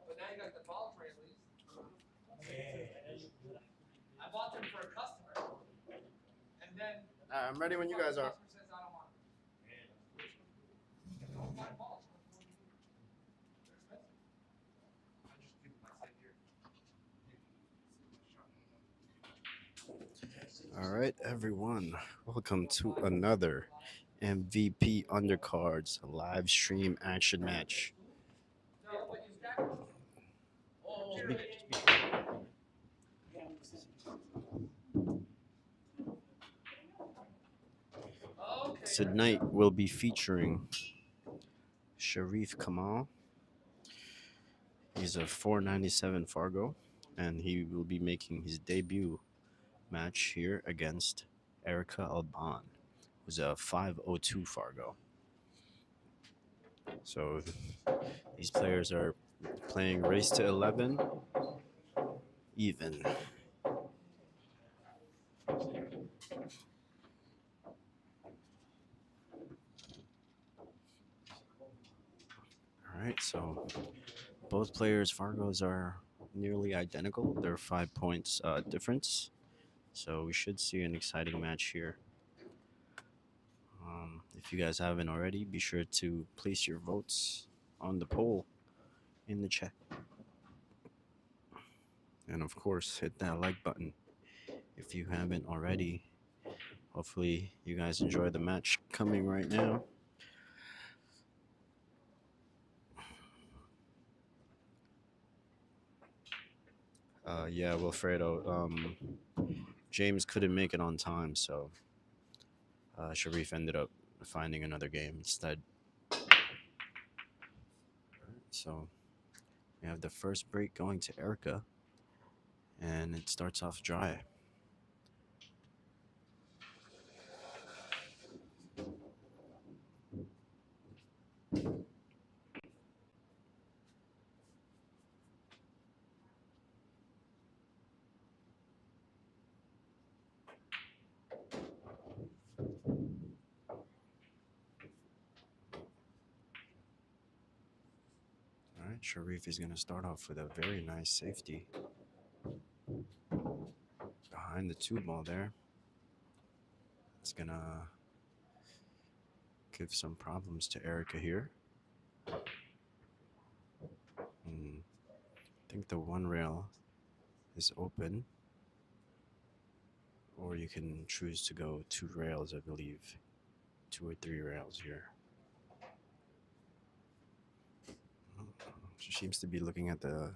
But now you got the ball tray at least. I bought them for a customer, and then I'm ready when you guys are. the customer says I don't want them. Don't buy balls. They're expensive. I just keep my All right, everyone. Welcome to another MVP Undercards live stream action match. Tonight we'll be featuring Sherif Kamal. He's a 497 Fargo, and he will be making his debut match here against Erika Alban, who's a 502 Fargo. So these players are playing race to 11, even. All right, so both players' Fargos are nearly identical. They're 5 points difference. So we should see an exciting match here. If you guys haven't already, be sure to place your votes on the poll in the chat. And of course, hit that like button if you haven't already. Hopefully, you guys enjoy the match coming right now. Yeah, Wilfredo. James couldn't make it on time, so Sharif ended up finding another game instead. So we have the first break going to Erika, and it starts off dry. All right, Sharif is going to start off with a very nice safety behind the two ball there. It's going to give some problems to Erika here. I think the one rail is open, or you can choose to go 2 rails, I believe. 2 or 3 rails here. She seems to be looking at the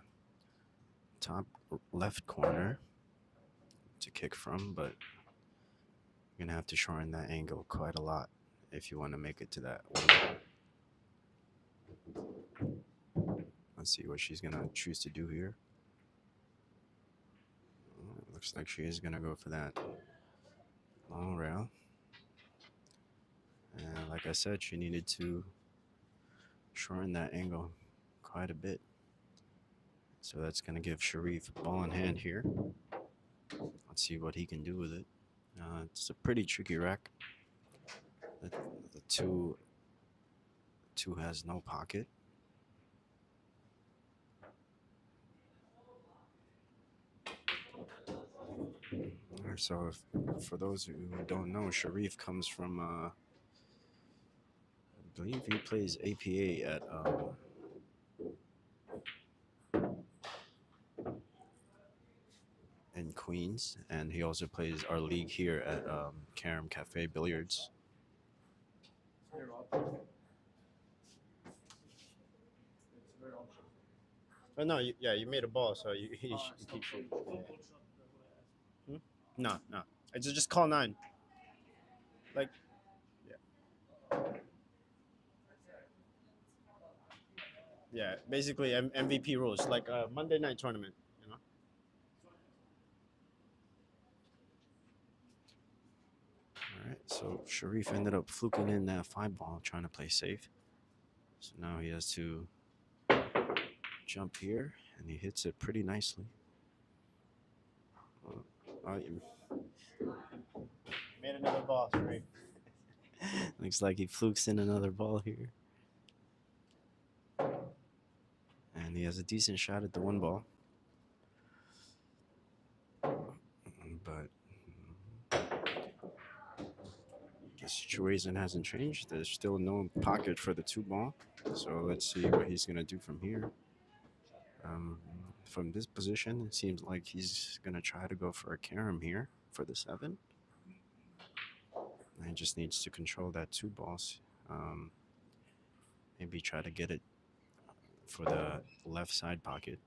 top left corner to kick from, but you're gonna have to shorten that angle quite a lot if you want to make it to that one. Let's see what she's gonna choose to do here. It looks like she is gonna go for that long rail, and like I said, she needed to shorten that angle quite a bit. So that's gonna give Sharif ball in hand here. Let's see what he can do with it. It's a pretty tricky rack. The two has no pocket. So, for those who don't know, Sharif comes from, I believe he plays APA at in Queens, and he also plays our league here at Karam Cafe Billiards. Very option. It's very option. Oh no, yeah, you made a ball, so you keep shooting. It's not what I asked. No, no, it's just call nine. Like, yeah, basically MVP rules, like a Monday night tournament, you know. All right, so Sharif ended up fluking in that 5 ball, trying to play safe. So now he has to jump here, and he hits it pretty nicely. You made another ball, Sharif. Looks like he flukes in another ball here. And he has a decent shot at the 1 ball. But the situation hasn't changed. There's still no pocket for the 2 ball. So let's see what he's going to do from here. From this position, it seems like he's going to try to go for a carom here for the 7. And he just needs to control that 2 ball. Maybe try to get it for the left side pocket.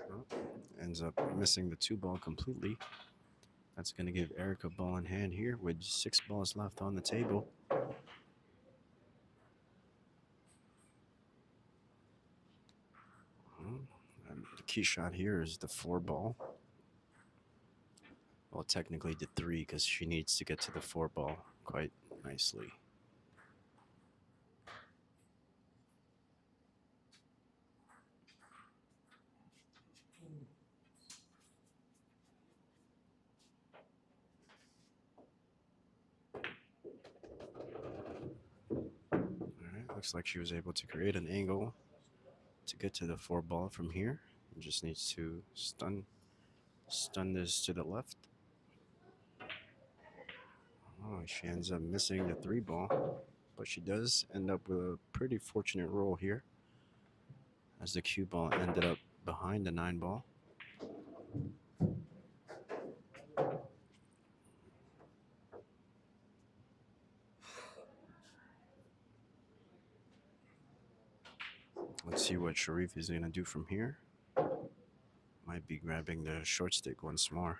Well, ends up missing the 2 ball completely. That's going to give Erika ball in hand here with 6 balls left on the table. The key shot here is the 4 ball. Well, technically the 3 because she needs to get to the 4 ball quite nicely. All right, looks like she was able to create an angle to get to the 4 ball from here. And just needs to stun this to the left. Oh, she ends up missing the 3 ball, but she does end up with a pretty fortunate roll here, as the cue ball ended up behind the 9 ball. Let's see what Sharif is going to do from here. Might be grabbing the short stick once more.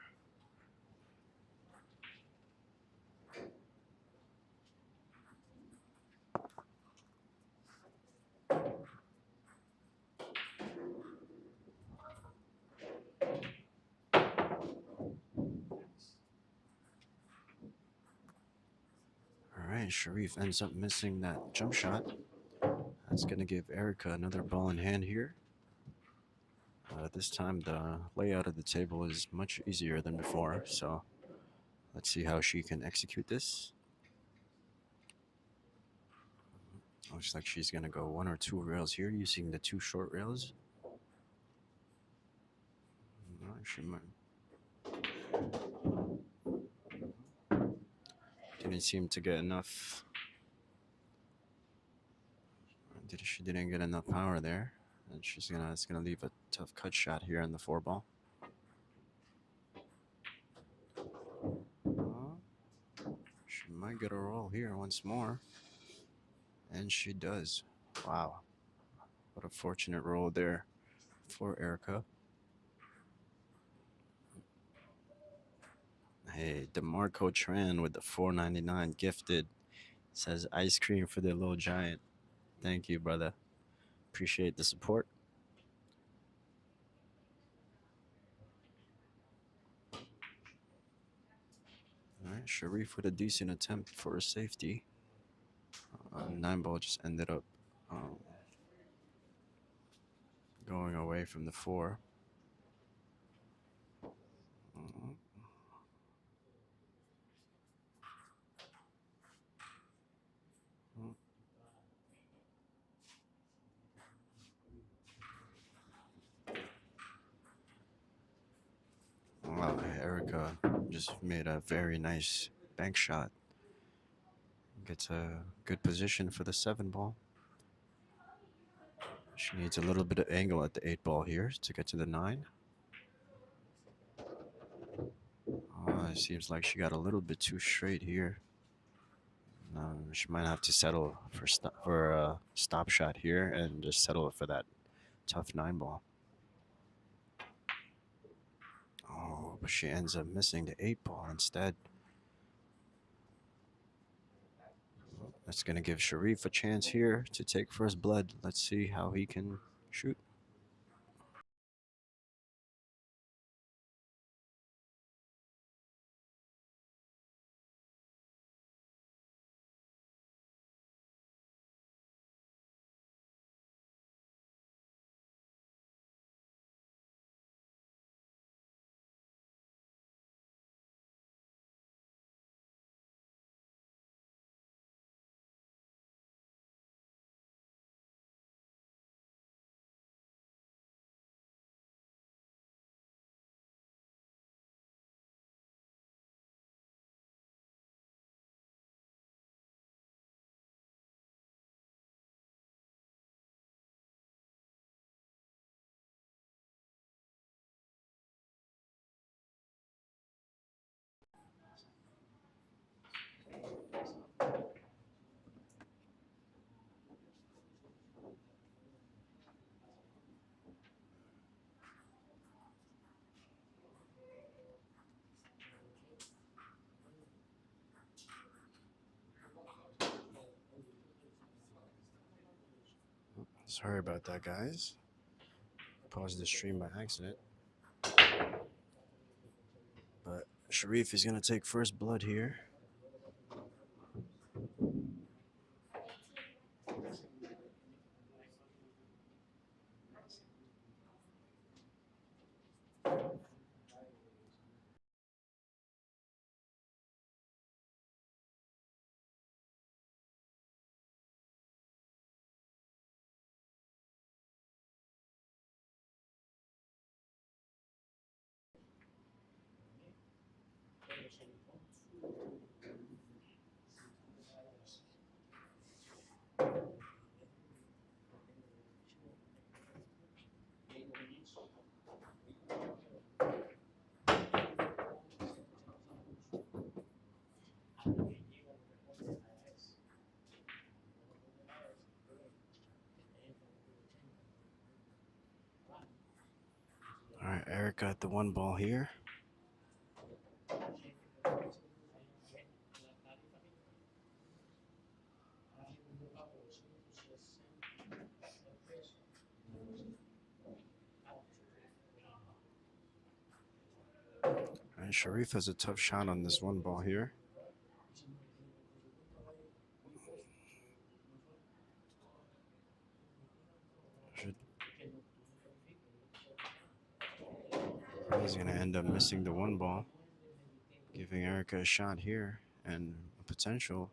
All right, Sharif ends up missing that jump shot. That's going to give Erika another ball in hand here. This time the layout of the table is much easier than before, so let's see how she can execute this. Looks like she's going to go 1 or 2 rails here using the 2 short rails. No, she might. Didn't seem to get enough. She didn't get enough power there, and it's gonna leave a tough cut shot here on the 4 ball. She might get a roll here once more, and she does. Wow, what a fortunate roll there for Erika. Hey, DeMarco Tran with the $4.99 gifted. Says ice cream for the little giant. Thank you, brother. Appreciate the support. All right, Sharif with a decent attempt for a safety. Nine ball just ended up um, going away from the four. Uh, Wow, Erica just made a very nice bank shot. Gets a good position for the seven ball. She needs a little bit of angle at the eight ball here to get to the nine. It seems like she got a little bit too straight here. She might have to settle for a stop shot here and just settle for that tough nine ball. Oh, but she ends up missing the eight ball instead. That's going to give Sharif a chance here to take first blood. Let's see how he can shoot. Sorry about that, guys. Paused the stream by accident. But Sharif is going to take first blood here. All right, Eric got the one ball here. And Sharif has a tough shot on this one ball here. Should... He's going to end up missing the one ball, giving Erica a shot here and a potential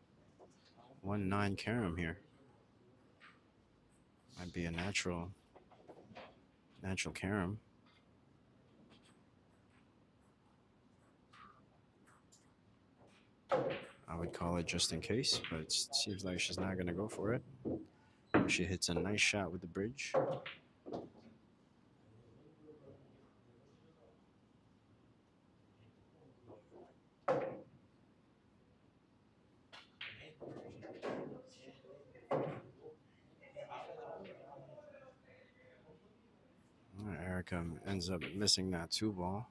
1-9 carom here. Might be a natural carom. I would call it just in case, but it seems like she's not going to go for it. She hits a nice shot with the bridge. Erica ends up missing that two ball,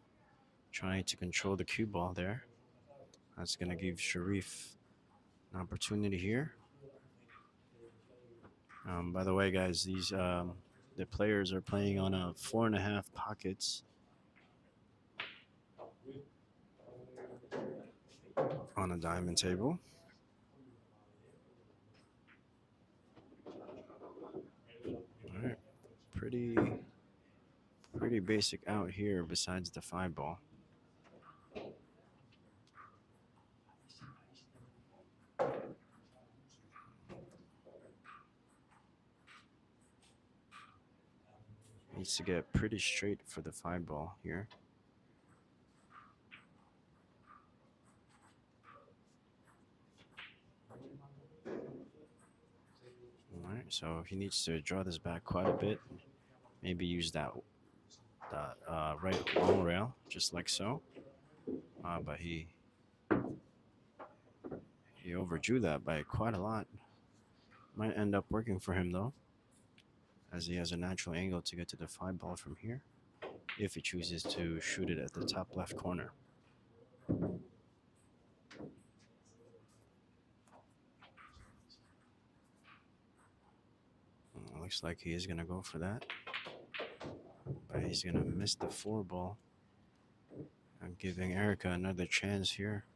trying to control the cue ball there. That's going to give Sharif an opportunity here. By the way, guys, these the players are playing on a 4.5 pockets on a diamond table. All right, pretty basic out here. Besides the 5 ball, needs to get pretty straight for the 5 ball here. All right, so he needs to draw this back quite a bit. Maybe use that right long rail, just like so. But he overdrew that by quite a lot. Might end up working for him though, as he has a natural angle to get to the 5 ball from here, if he chooses to shoot it at the top left corner. Looks like he is gonna go for that, but he's gonna miss the 4 ball. I'm giving Erika another chance here.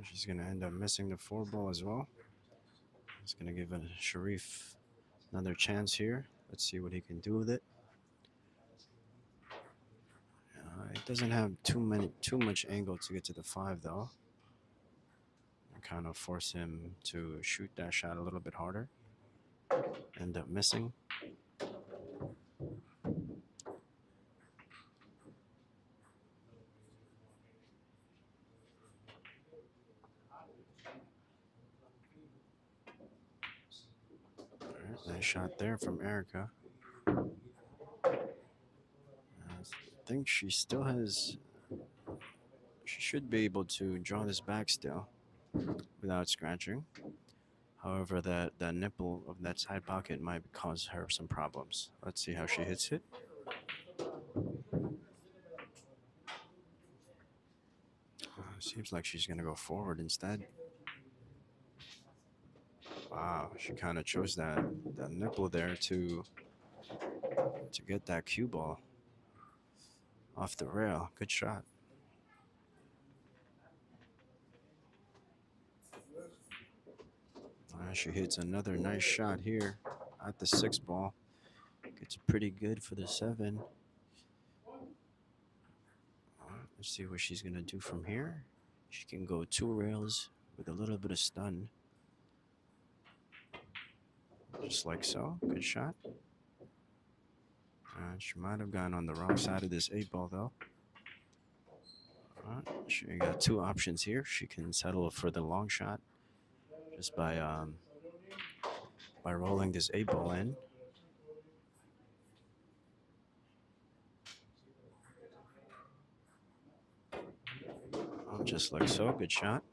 She's gonna end up missing the 4 ball as well. He's gonna give Sherif another chance here. Let's see what he can do with it. It doesn't have too much angle to get to the 5 though. I kind of force him to shoot that shot a little bit harder. End up missing. All right, nice shot there from Erika. I think she still has. She should be able to draw this back still without scratching. However, that nipple of that side pocket might cause her some problems. Let's see how she hits it. Seems like she's gonna go forward instead. Wow, she kind of chose that nipple there to get that cue ball off the rail. Good shot. She hits another nice shot here at the 6 ball. Gets pretty good for the 7. Let's see what she's gonna do from here. She can go 2 rails with a little bit of stun. Just like so. Good shot. She might have gone on the wrong side of this 8 ball though. She got 2 options here. She can settle for the long shot just by rolling this 8 ball in. Just like so. Good shot.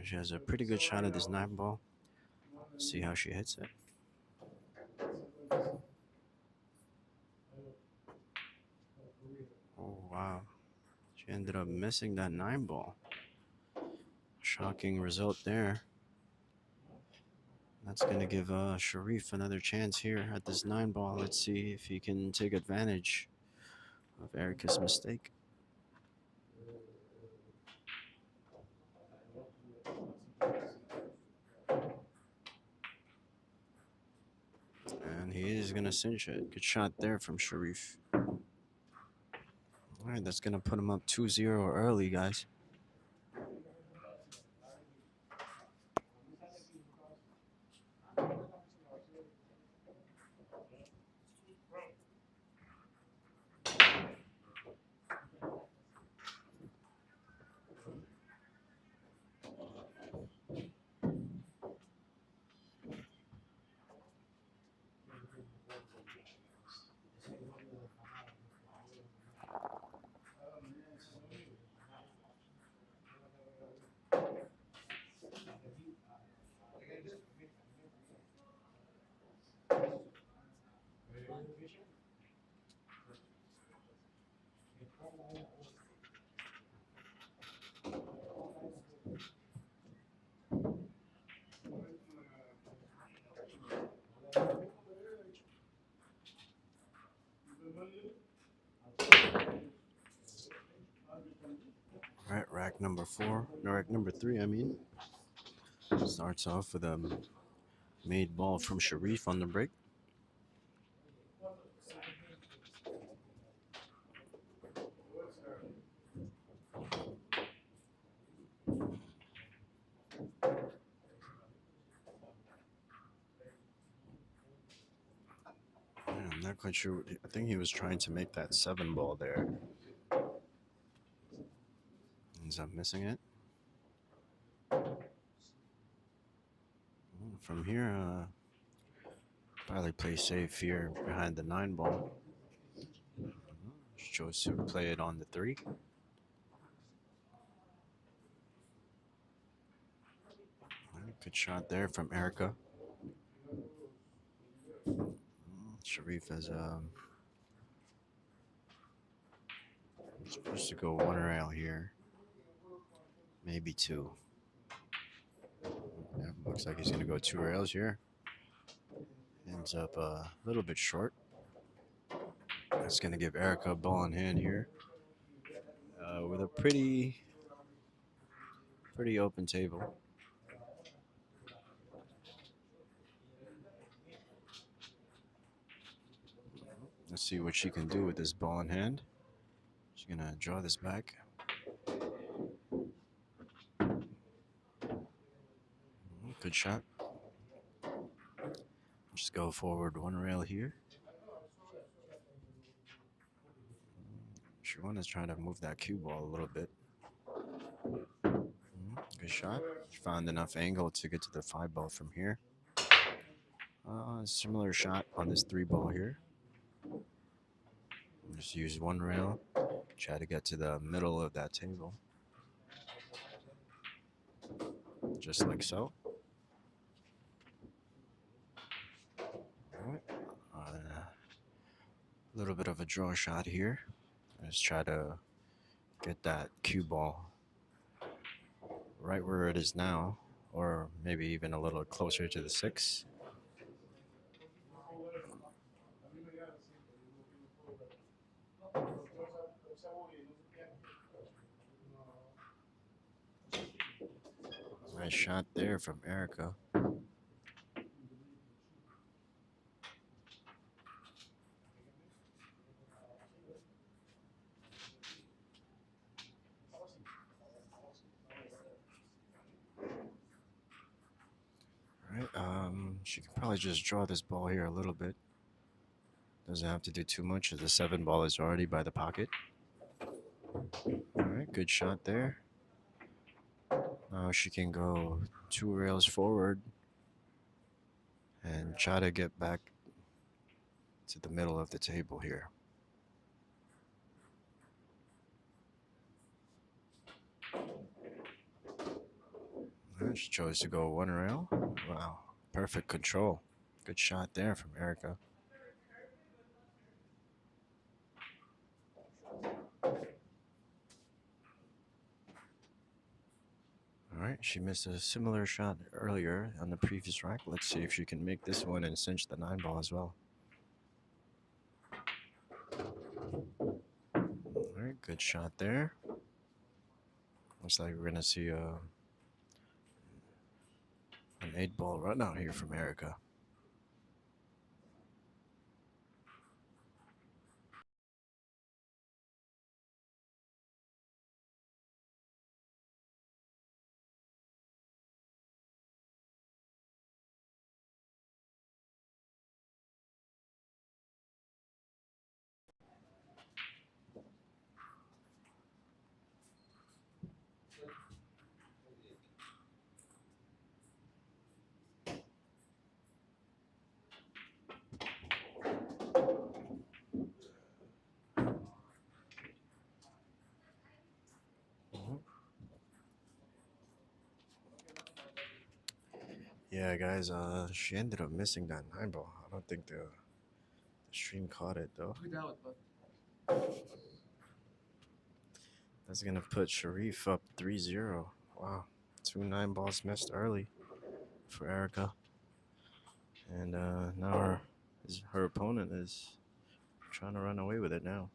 She has a pretty good shot at this 9 ball. Let's see how she hits it. Oh, wow. She ended up missing that 9 ball. Shocking result there. That's going to give Sherif another chance here at this 9 ball. Let's see if he can take advantage of Erika's mistake. And he is going to cinch it. Good shot there from Sherif. All right, that's going to put him up 2-0 early, guys. Rack number 4, no, rack number 3, I mean. Starts off with a made ball from Sherif on the break. Yeah, I'm not quite sure. I think he was trying to make that 7 ball there. Ends up missing it. From here, probably play safe here behind the 9 ball. Chose to play it on the 3. Good shot there from Erika. Sherif is supposed to go 1 rail here, maybe 2. Yeah, looks like he's going to go 2 rails here. Ends up a little bit short. That's going to give Erika a ball in hand here with a pretty open table. Let's see what she can do with this ball in hand. She's going to draw this back. Good shot. Just go forward 1 rail here. Sherwan is trying to move that cue ball a little bit. Good shot. She found enough angle to get to the 5 ball from here. Similar shot on this 3 ball here. Just use 1 rail. Try to get to the middle of that table. Just like so. A little bit of a draw shot here. Let's try to get that cue ball right where it is now, or maybe even a little closer to the 6. Nice shot there from Erika. She can probably just draw this ball here a little bit. Doesn't have to do too much as the 7 ball is already by the pocket. All right, good shot there. Now she can go 2 rails forward and try to get back to the middle of the table here. All right, she chose to go 1 rail. Wow, perfect control. Good shot there from Erika. All right, she missed a similar shot earlier on the previous rack. Let's see if she can make this one and cinch the 9 ball as well. All right, good shot there. Looks like we're going to see an 8 ball run out here from Erika. Yeah, guys, she ended up missing that 9 ball. I don't think the stream caught it, though. That's going to put Sherif up 3-0. Wow, 2 9 balls missed early for Erika. And now her opponent is trying to run away with it now.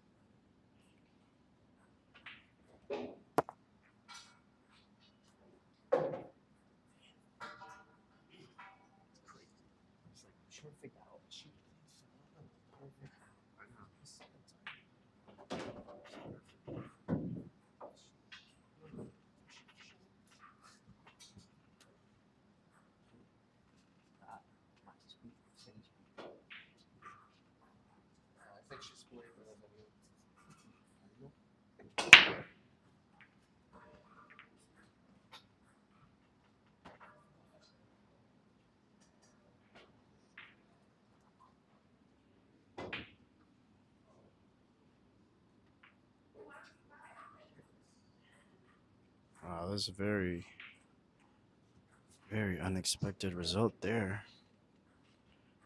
perfect out. She perfect. I know. The second time. I think she's playing with everybody. Wow, that's a very, very unexpected result there.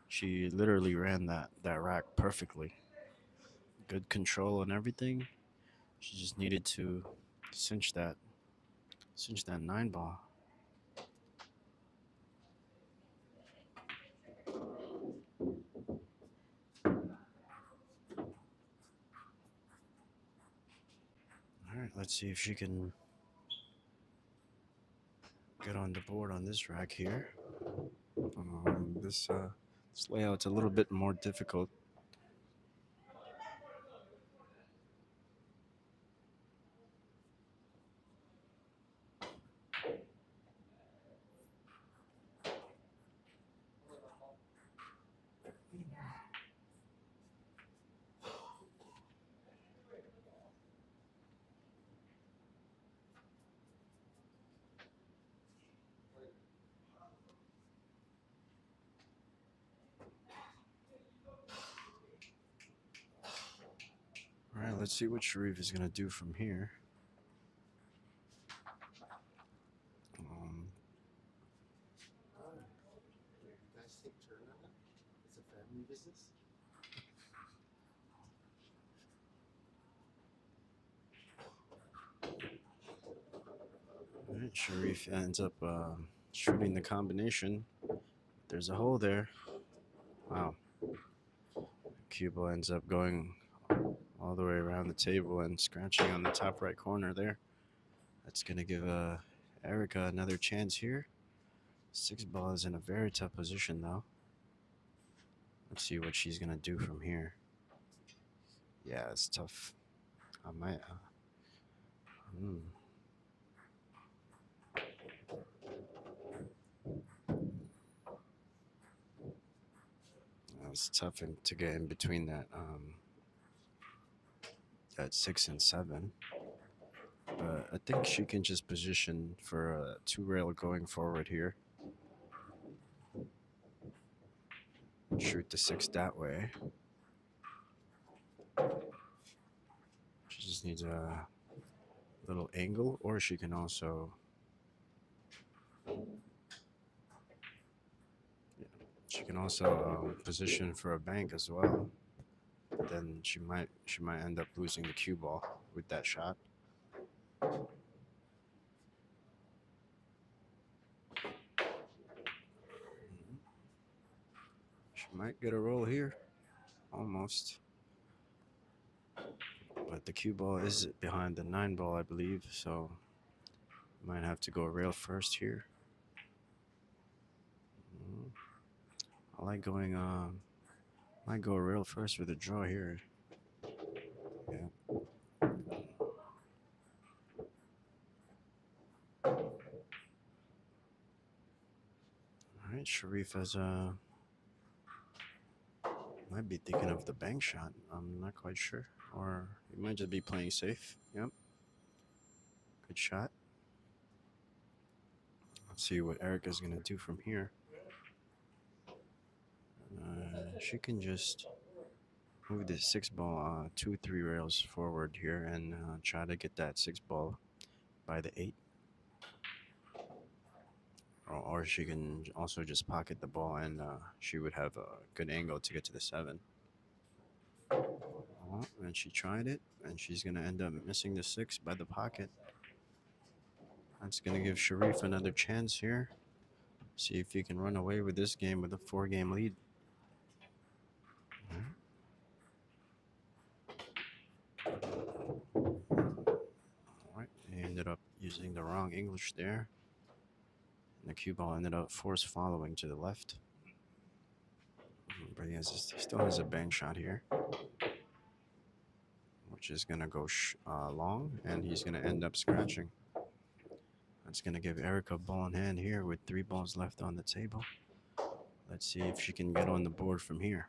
She literally ran that rack perfectly. Good control and everything. She just needed to cinch that cinch that 9 ball. All right, let's see if she can get on the board on this rack here. This layout's a little bit more difficult. All right, let's see what Sherif is gonna do from here. Um, You guys take turn on it? It's a family business. all right, Sherif ends up shooting the combination. There's a hole there. Wow. Cuba ends up going all the way around the table and scratching on the top right corner there. That's gonna give Erika another chance here. 6 ball is in a very tough position though. Let's see what she's gonna do from here. Yeah, it's tough. I might. Hmm. It's tough to get in between that 6 and 7. But I think she can just position for a 2 rail going forward here. Shoot the 6 that way. She just needs a little angle, or she can also. She can also position for a bank as well. Then she might end up losing the cue ball with that shot. She might get a roll here, almost. But the cue ball is behind the 9 ball, I believe, so might have to go rail first here. Mm, I like going might go rail first with a draw here. Yeah. All right, Sherif has might be thinking of the bank shot. I'm not quite sure, or he might just be playing safe. Yep. Good shot. Let's see what Erika's gonna do from here. She can just move the 6 ball 2-3 rails forward here and try to get that 6 ball by the 8. Or she can also just pocket the ball and she would have a good angle to get to the 7. Oh, and she tried it, and she's gonna end up missing the 6 by the pocket. That's gonna give Sherif another chance here. See if he can run away with this game with a 4-game lead. All right, he ended up using the wrong English there. And the cue ball ended up force following to the left. But he still has a bank shot here, which is going to go long, and he's going to end up scratching. That's going to give Erika a ball in hand here with 3 balls left on the table. Let's see if she can get on the board from here.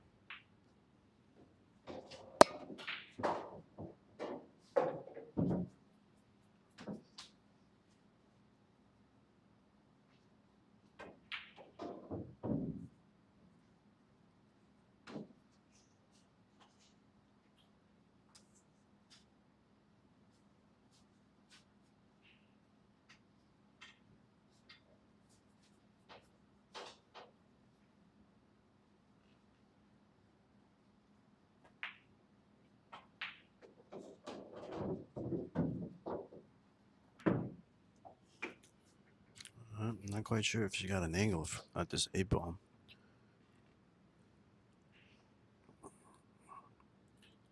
I'm not quite sure if she got an angle at this 8 ball.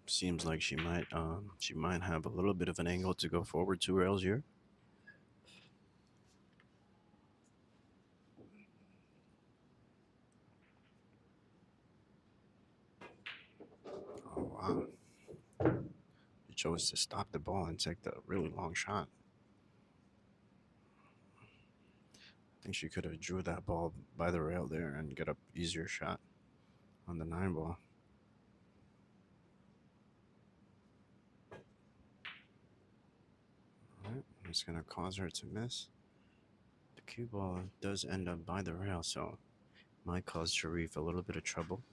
Seems like she might have a little bit of an angle to go forward 2 rails here. Oh wow! She chose to stop the ball and take the really long shot. I think she could have drew that ball by the rail there and get a easier shot on the 9 ball. All right, it's gonna cause her to miss. The cue ball does end up by the rail, so might cause Sherif a little bit of trouble.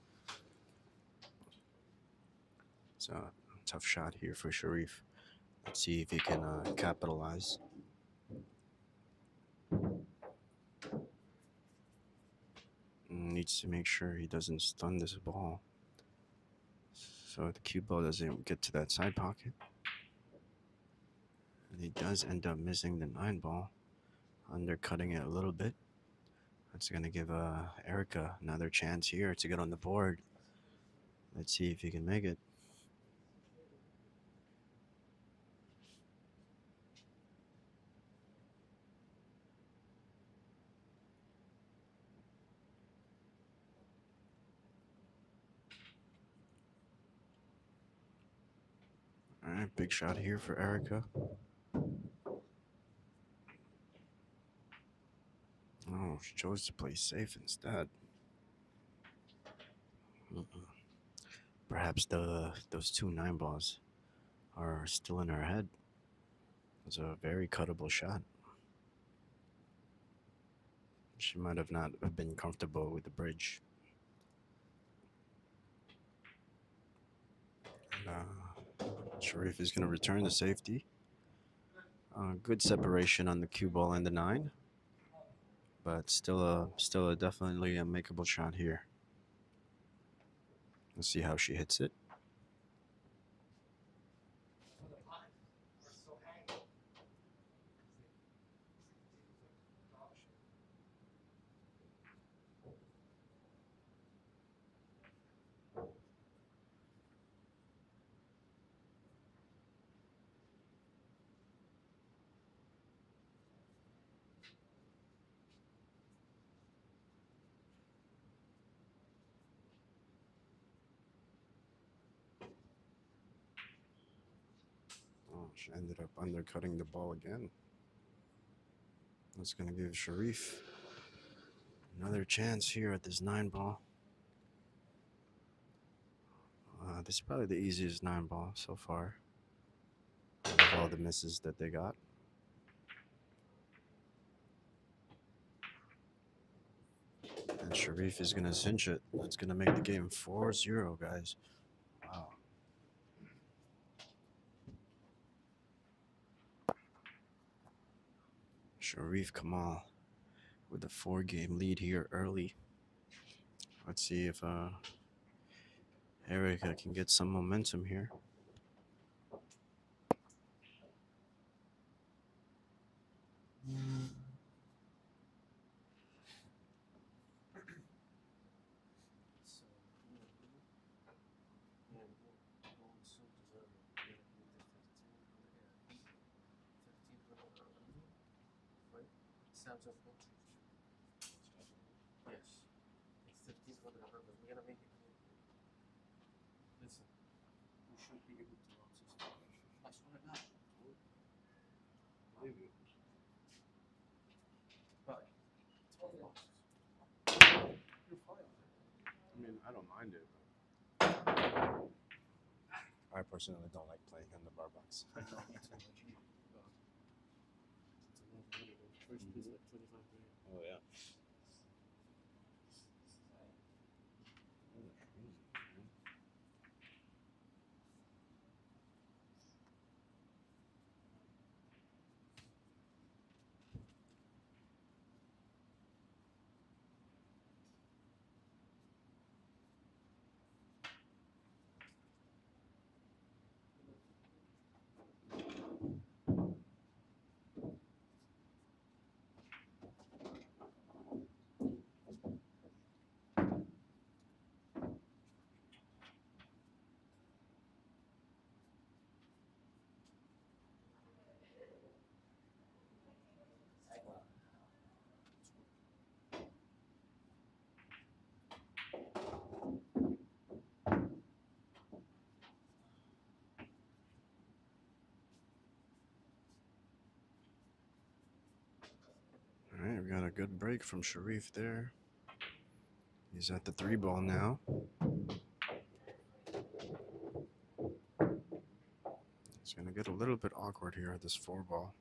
It's a tough shot here for Sherif. Let's see if he can capitalize. Needs to make sure he doesn't stun this ball, so the cue ball doesn't get to that side pocket. And he does end up missing the 9 ball, undercutting it a little bit. That's going to give Erika another chance here to get on the board. Let's see if he can make it. All right, big shot here for Erika. Oh, she chose to play safe instead. Perhaps those 2 9 balls are still in her head. It's a very cuttable shot. She might have not been comfortable with the bridge. And, Sherif is going to return the safety. Good separation on the cue ball and the 9, but still a definitely a makeable shot here. Let's see how she hits it. Oh, she ended up undercutting the ball again. That's going to give Sherif another chance here at this 9 ball. This is probably the easiest 9 ball so far of all the misses that they got. And Sherif is going to cinch it. That's going to make the game 4-0, guys. Wow. Sherif Kamal with a 4-game lead here early. Let's see if Erika can get some momentum here. Sounds okay. Yes. It's 1500. We're gonna make it should be able to access it. I swear to God. Believe you. But $12. You're fine. I mean, I don't mind it. I personally don't like playing on the bar box. I know, me too. Like, you, but it's a lot of money. The first piece like 25 grand. Oh yeah. All right, we got a good break from Sherif there. He's at the 3 ball now. It's gonna get a little bit awkward here at this 4 ball.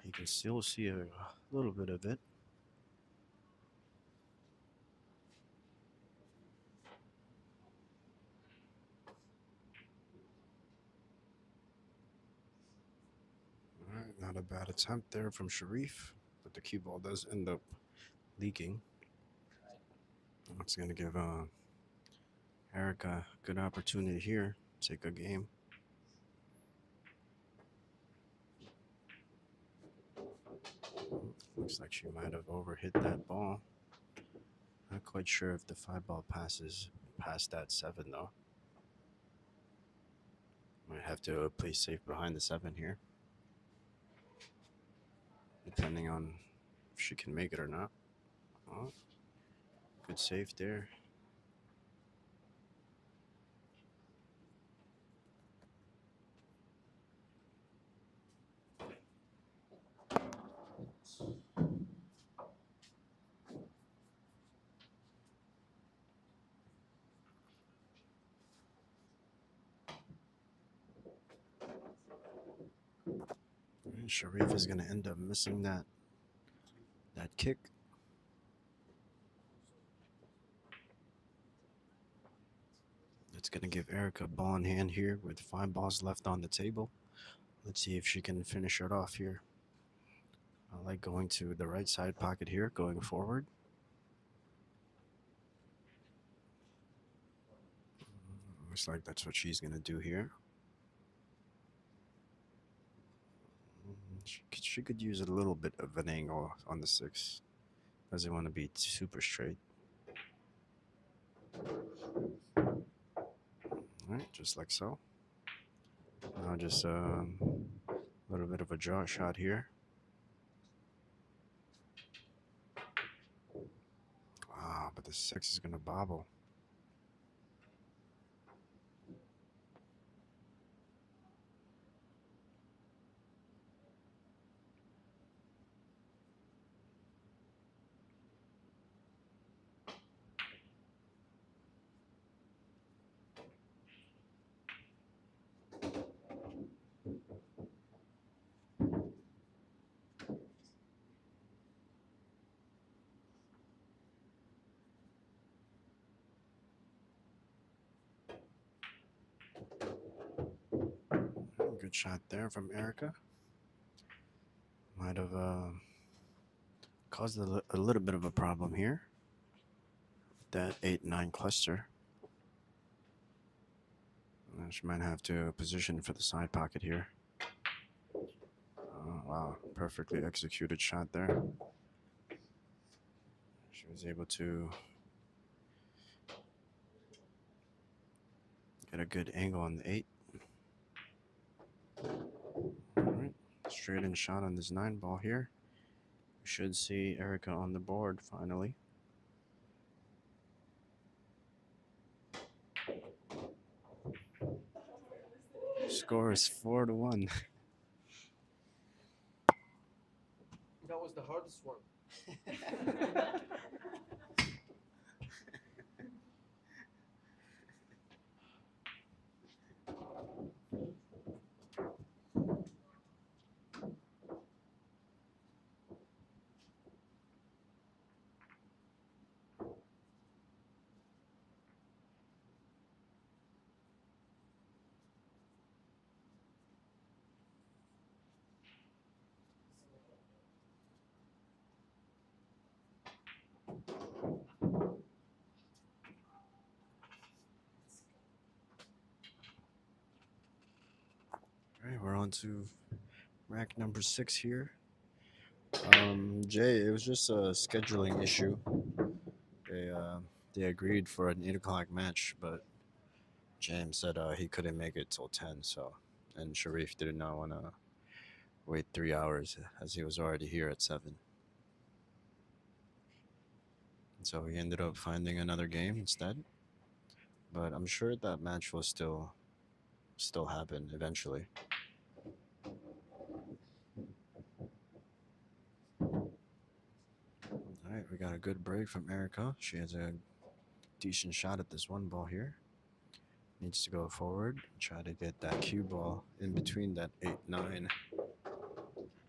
You can still see a little bit of it. All right, not a bad attempt there from Sherif, but the cue ball does end up leaking. It's gonna give Erika a good opportunity here. Take a game. Looks like she might have overhit that ball. Not quite sure if the 5 ball passes past that 7 though. Might have to play safe behind the 7 here, depending on if she can make it or not. Oh, good save there. And Sherif is going to end up missing that kick. It's going to give Erika a ball in hand here with 5 balls left on the table. Let's see if she can finish it off here. I like going to the right side pocket here, going forward. Looks like that's what she's going to do here. She could use a little bit of an angle on the 6. Doesn't want to be super straight. All right, just like so. Now just a little bit of a draw shot here. Ah, but the 6 is going to bobble. Good shot there from Erika. Might have caused a little bit of a problem here. That 8-9 cluster. She might have to position for the side pocket here. Oh, wow, perfectly executed shot there. She was able to get a good angle on the 8. All right, straight in shot on this 9 ball here. We should see Erika on the board finally. score is 4-1. That was the hardest one. All right, we're on to rack number 6 here. Jay, it was just a scheduling issue. They agreed for an 8 o'clock match, but James said he couldn't make it till 10. So, and Sharif did not want to wait 3 hours as he was already here at 7. And so he ended up finding another game instead. But I'm sure that match will still happen eventually. All right, we got a good break from Erika. She has a decent shot at this one ball here. Needs to go forward, try to get that cue ball in between that 8-9.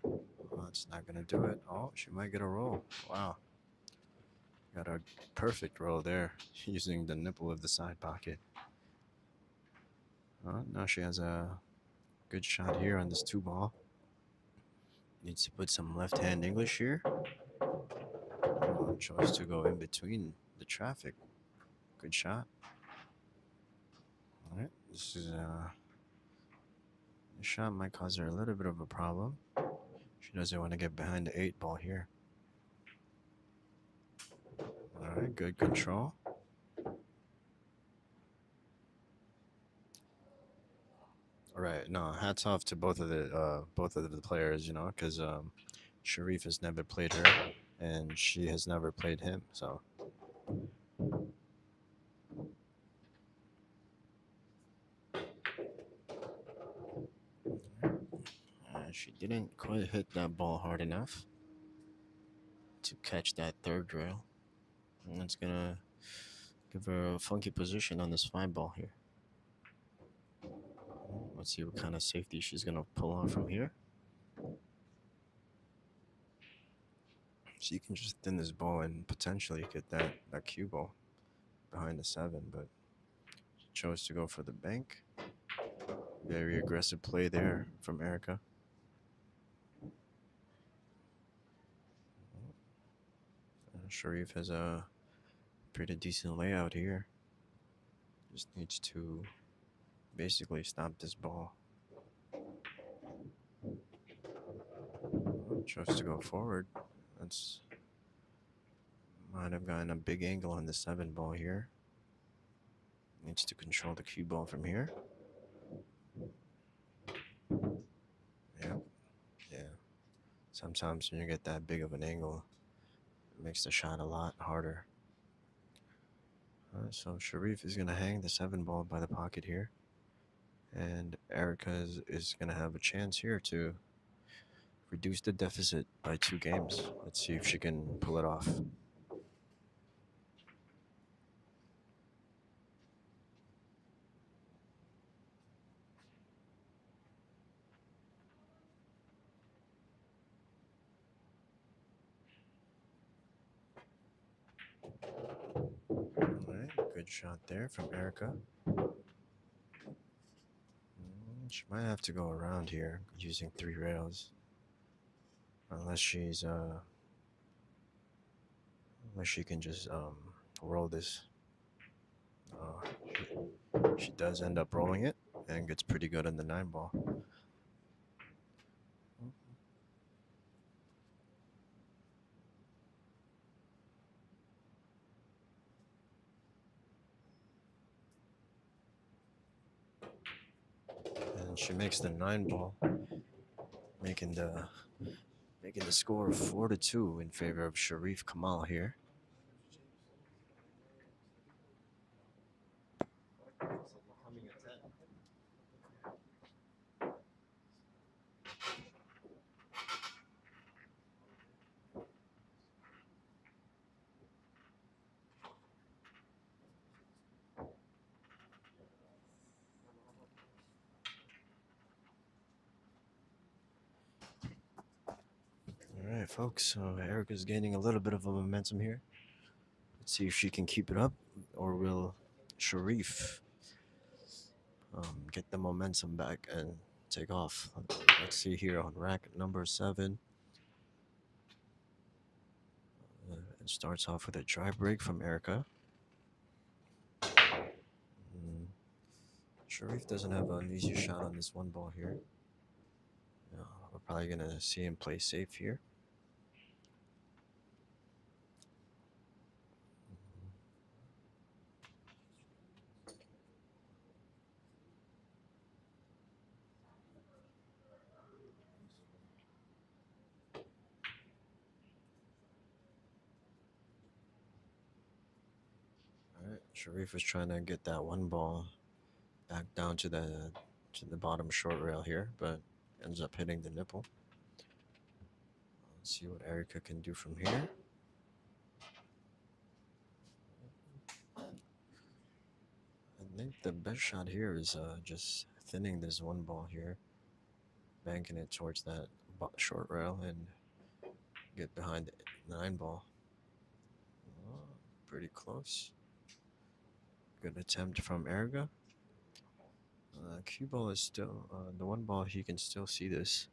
Oh, it's not going to do it. Oh, she might get a roll. Wow. Got a perfect roll there using the nipple of the side pocket. Now she has a good shot here on this 2 ball. Needs to put some left-hand English here. Chose to go in between the traffic. Good shot. All right, this shot might cause her a little bit of a problem. She doesn't want to get behind the 8 ball here. All right, good control. All right, no, hats off to both of the players, because Sharif has never played her, and she has never played him. So. She didn't quite hit that ball hard enough to catch that 3rd rail. And that's going to give her a funky position on this 5 ball here. Let's see what kind of safety she's going to pull off from here. She can just thin this ball and potentially get that cue ball behind the 7, but she chose to go for the bank. Very aggressive play there from Erika. Sharif has a pretty decent layout here. Just needs to basically stop this ball. Chose to go forward. Might have gotten a big angle on the 7 ball here. Needs to control the cue ball from here. Yeah. Sometimes when you get that big of an angle, it makes the shot a lot harder. So Sharif is going to hang the 7 ball by the pocket here. And Erika is going to have a chance here to reduce the deficit by 2 games. Let's see if she can pull it off. All right, good shot there from Erika. She might have to go around here using 3 rails. Unless she can just roll this. She does end up rolling it and gets pretty good on the 9 ball. And she makes the 9 ball, making the score 4-2 in favor of Sherif Kamal here. Alright, folks, so Erika's gaining a little bit of a momentum here. Let's see if she can keep it up, or will Sherif get the momentum back and take off. Let's see here on rack number 7. It starts off with a dry break from Erika. Sherif doesn't have an easy shot on this one ball here. We're probably going to see him play safe here. Alright, Sherif was trying to get that one ball back down to the bottom short rail here, but ends up hitting the nipple. Let's see what Erika can do from here. I think the best shot here is just thinning this one ball here, banking it towards that short rail, and get behind the 9 ball. Oh, pretty close. Good attempt from Erika. Cue ball is still the one ball. He can still see this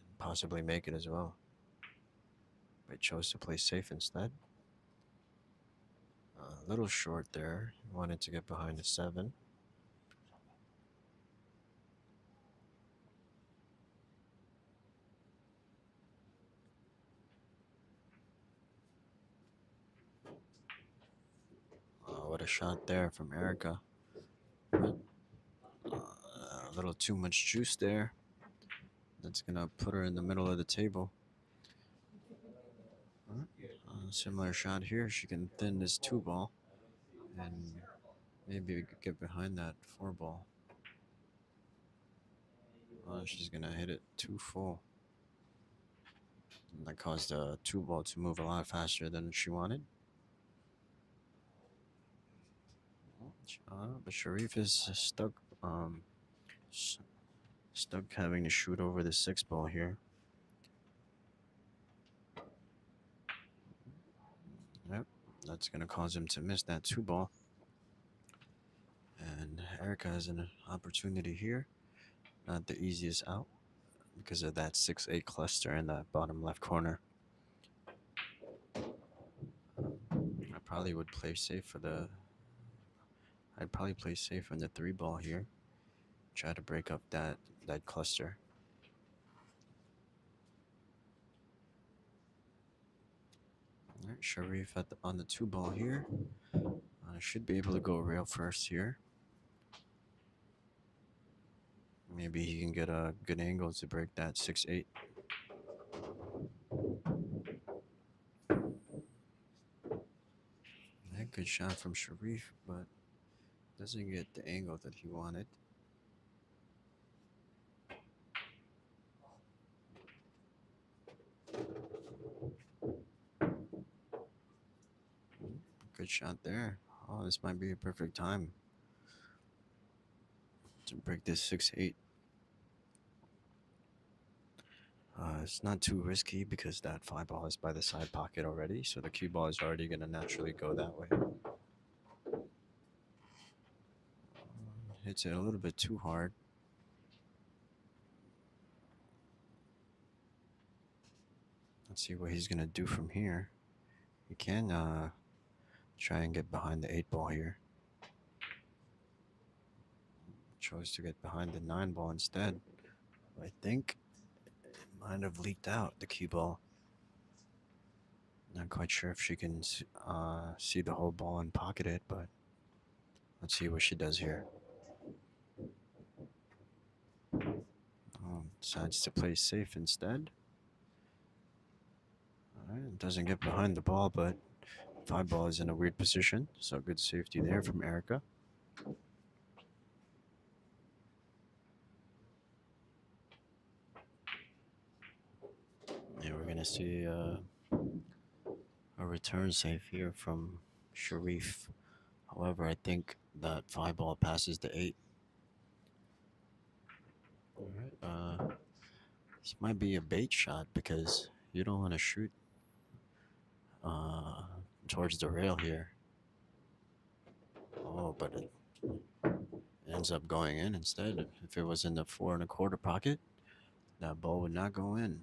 and possibly make it as well, but chose to play safe instead. A little short there. Wanted to get behind the 7. What a shot there from Erika. But, a little too much juice there. That's gonna put her in the middle of the table. Similar shot here. She can thin this 2 ball, and maybe we could get behind that 4 ball. She's gonna hit it too full. And that caused the 2 ball to move a lot faster than she wanted. But Sherif is stuck. Stuck having to shoot over the 6 ball here. Yep, that's gonna cause him to miss that 2 ball. And Erika has an opportunity here. Not the easiest out because of that 6-8 cluster in the bottom left corner. I probably would play safe for the. I'd probably play safe on the 3 ball here. Try to break up that cluster. All right, Sherif on the 2 ball here. Should be able to go rail first here. Maybe he can get a good angle to break that 6-8. Good shot from Sherif, but doesn't get the angle that he wanted. Good shot there. Oh, this might be a perfect time to break this 6-8. It's not too risky because that 5 ball is by the side pocket already, so the cue ball is already going to naturally go that way. Hits it a little bit too hard. Let's see what he's going to do from here. He can try and get behind the 8 ball here. Chose to get behind the 9 ball instead. I think it might have leaked out, the cue ball. Not quite sure if she can see the whole ball and pocket it, but let's see what she does here. Decides to play safe instead. Alright, doesn't get behind the ball, but 5 ball is in a weird position, so good safety there from Erika. And we're going to see a return save here from Sherif. However, I think that 5 ball passes the 8. Alright, This might be a bait shot because you don't want to shoot uh, towards the rail here. Oh, but it ends up going in instead. If it was in the 4 1/4 pocket, that ball would not go in.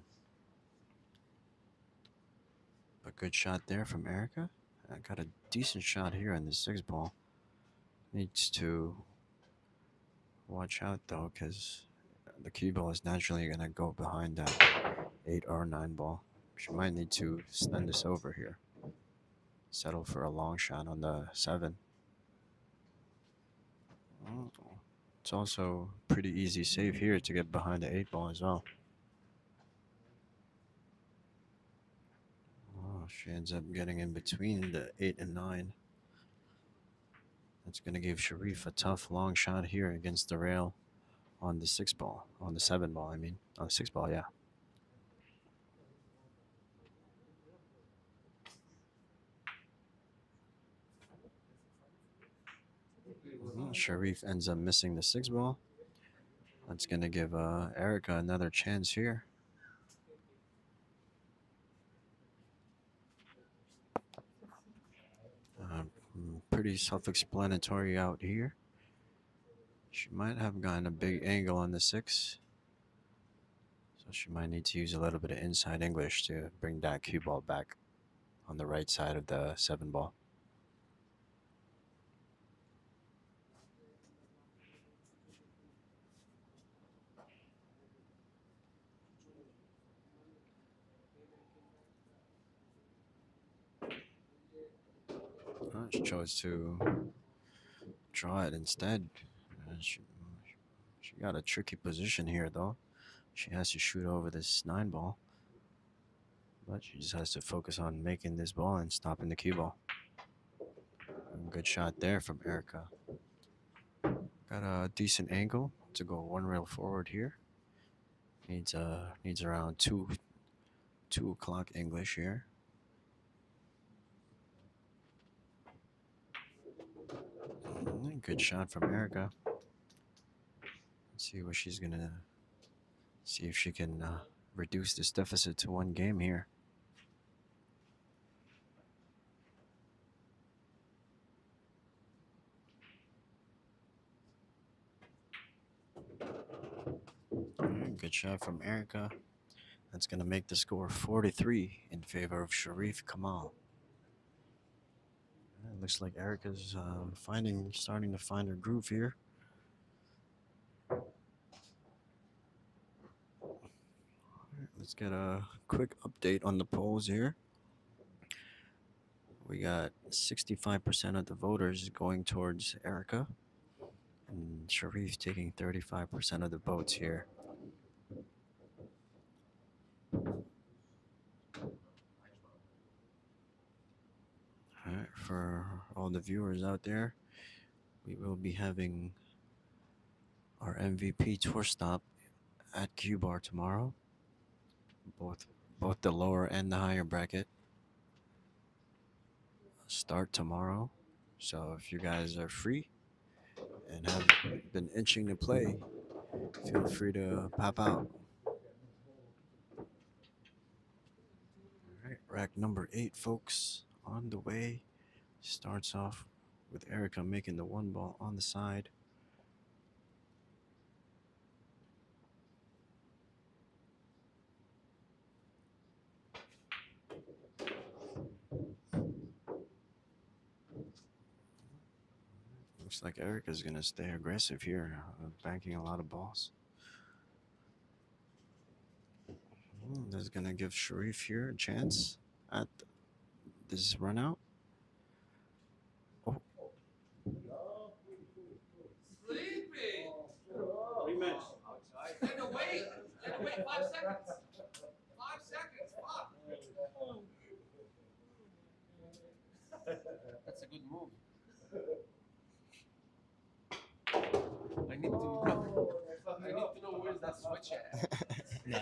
A good shot there from Erika. I got a decent shot here on the 6 ball. Needs to watch out though, because the cue ball is naturally going to go behind that 8 or 9 ball. She might need to send this over here. Settle for a long shot on the 7. Oh, it's also pretty easy save here to get behind the 8 ball as well. Oh, she ends up getting in between the 8 and 9. That's going to give Sherif a tough long shot here against the rail on the 6 ball. On the 7 ball, I mean. On the 6 ball, yeah. Sherif ends up missing the 6 ball. That's going to give Erika another chance here. Pretty self-explanatory out here. She might have gotten a big angle on the 6. So she might need to use a little bit of inside English to bring that cue ball back on the right side of the 7 ball. She chose to draw it instead. She got a tricky position here, though. She has to shoot over this 9 ball. But she just has to focus on making this ball and stopping the cue ball. Good shot there from Erika. Got a decent angle to go 1 rail forward here. Needs around 2 o'clock English here. Good shot from Erika. Let's see what she's gonna see if she can reduce this deficit to 1 game here. Good shot from Erika. That's gonna make the score 4-3 in favor of Sherif Kamal. It looks like Erika's starting to find her groove here. Let's get a quick update on the polls here. We got 65% of the voters going towards Erika, and Sherif taking 35% of the votes here. All right, for all the viewers out there, we will be having our MVP tour stop at Q Bar tomorrow. Both the lower and the higher bracket start tomorrow. So if you guys are free and have been itching to play, feel free to pop out. All right, rack number 8, folks, on the way. Starts off with Erika making the 1 ball on the side. Looks like Erika's going to stay aggressive here, banking a lot of balls. This is going to give Sherif here a chance at this run out. Oh. Sleeping. Rematch. Let her wait. Let her wait 5 seconds. 5 seconds. Fuck. That's a good move. I need to know where's that switch at. Are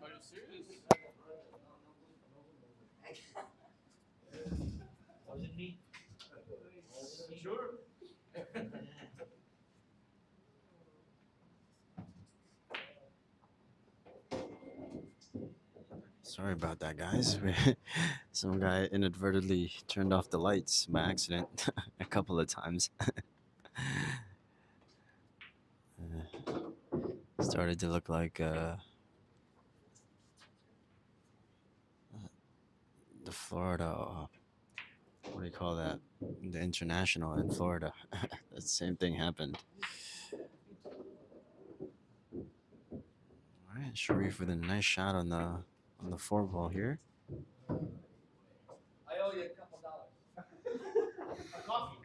you serious? Was it me? Sure. Sorry about that, guys. Some guy inadvertently turned off the lights by accident a couple of times. Started to look like the Florida. What do you call that? The International in Florida. The same thing happened. All right, Sherif with a nice shot on the 4 ball here. I owe you a couple dollars. A coffee.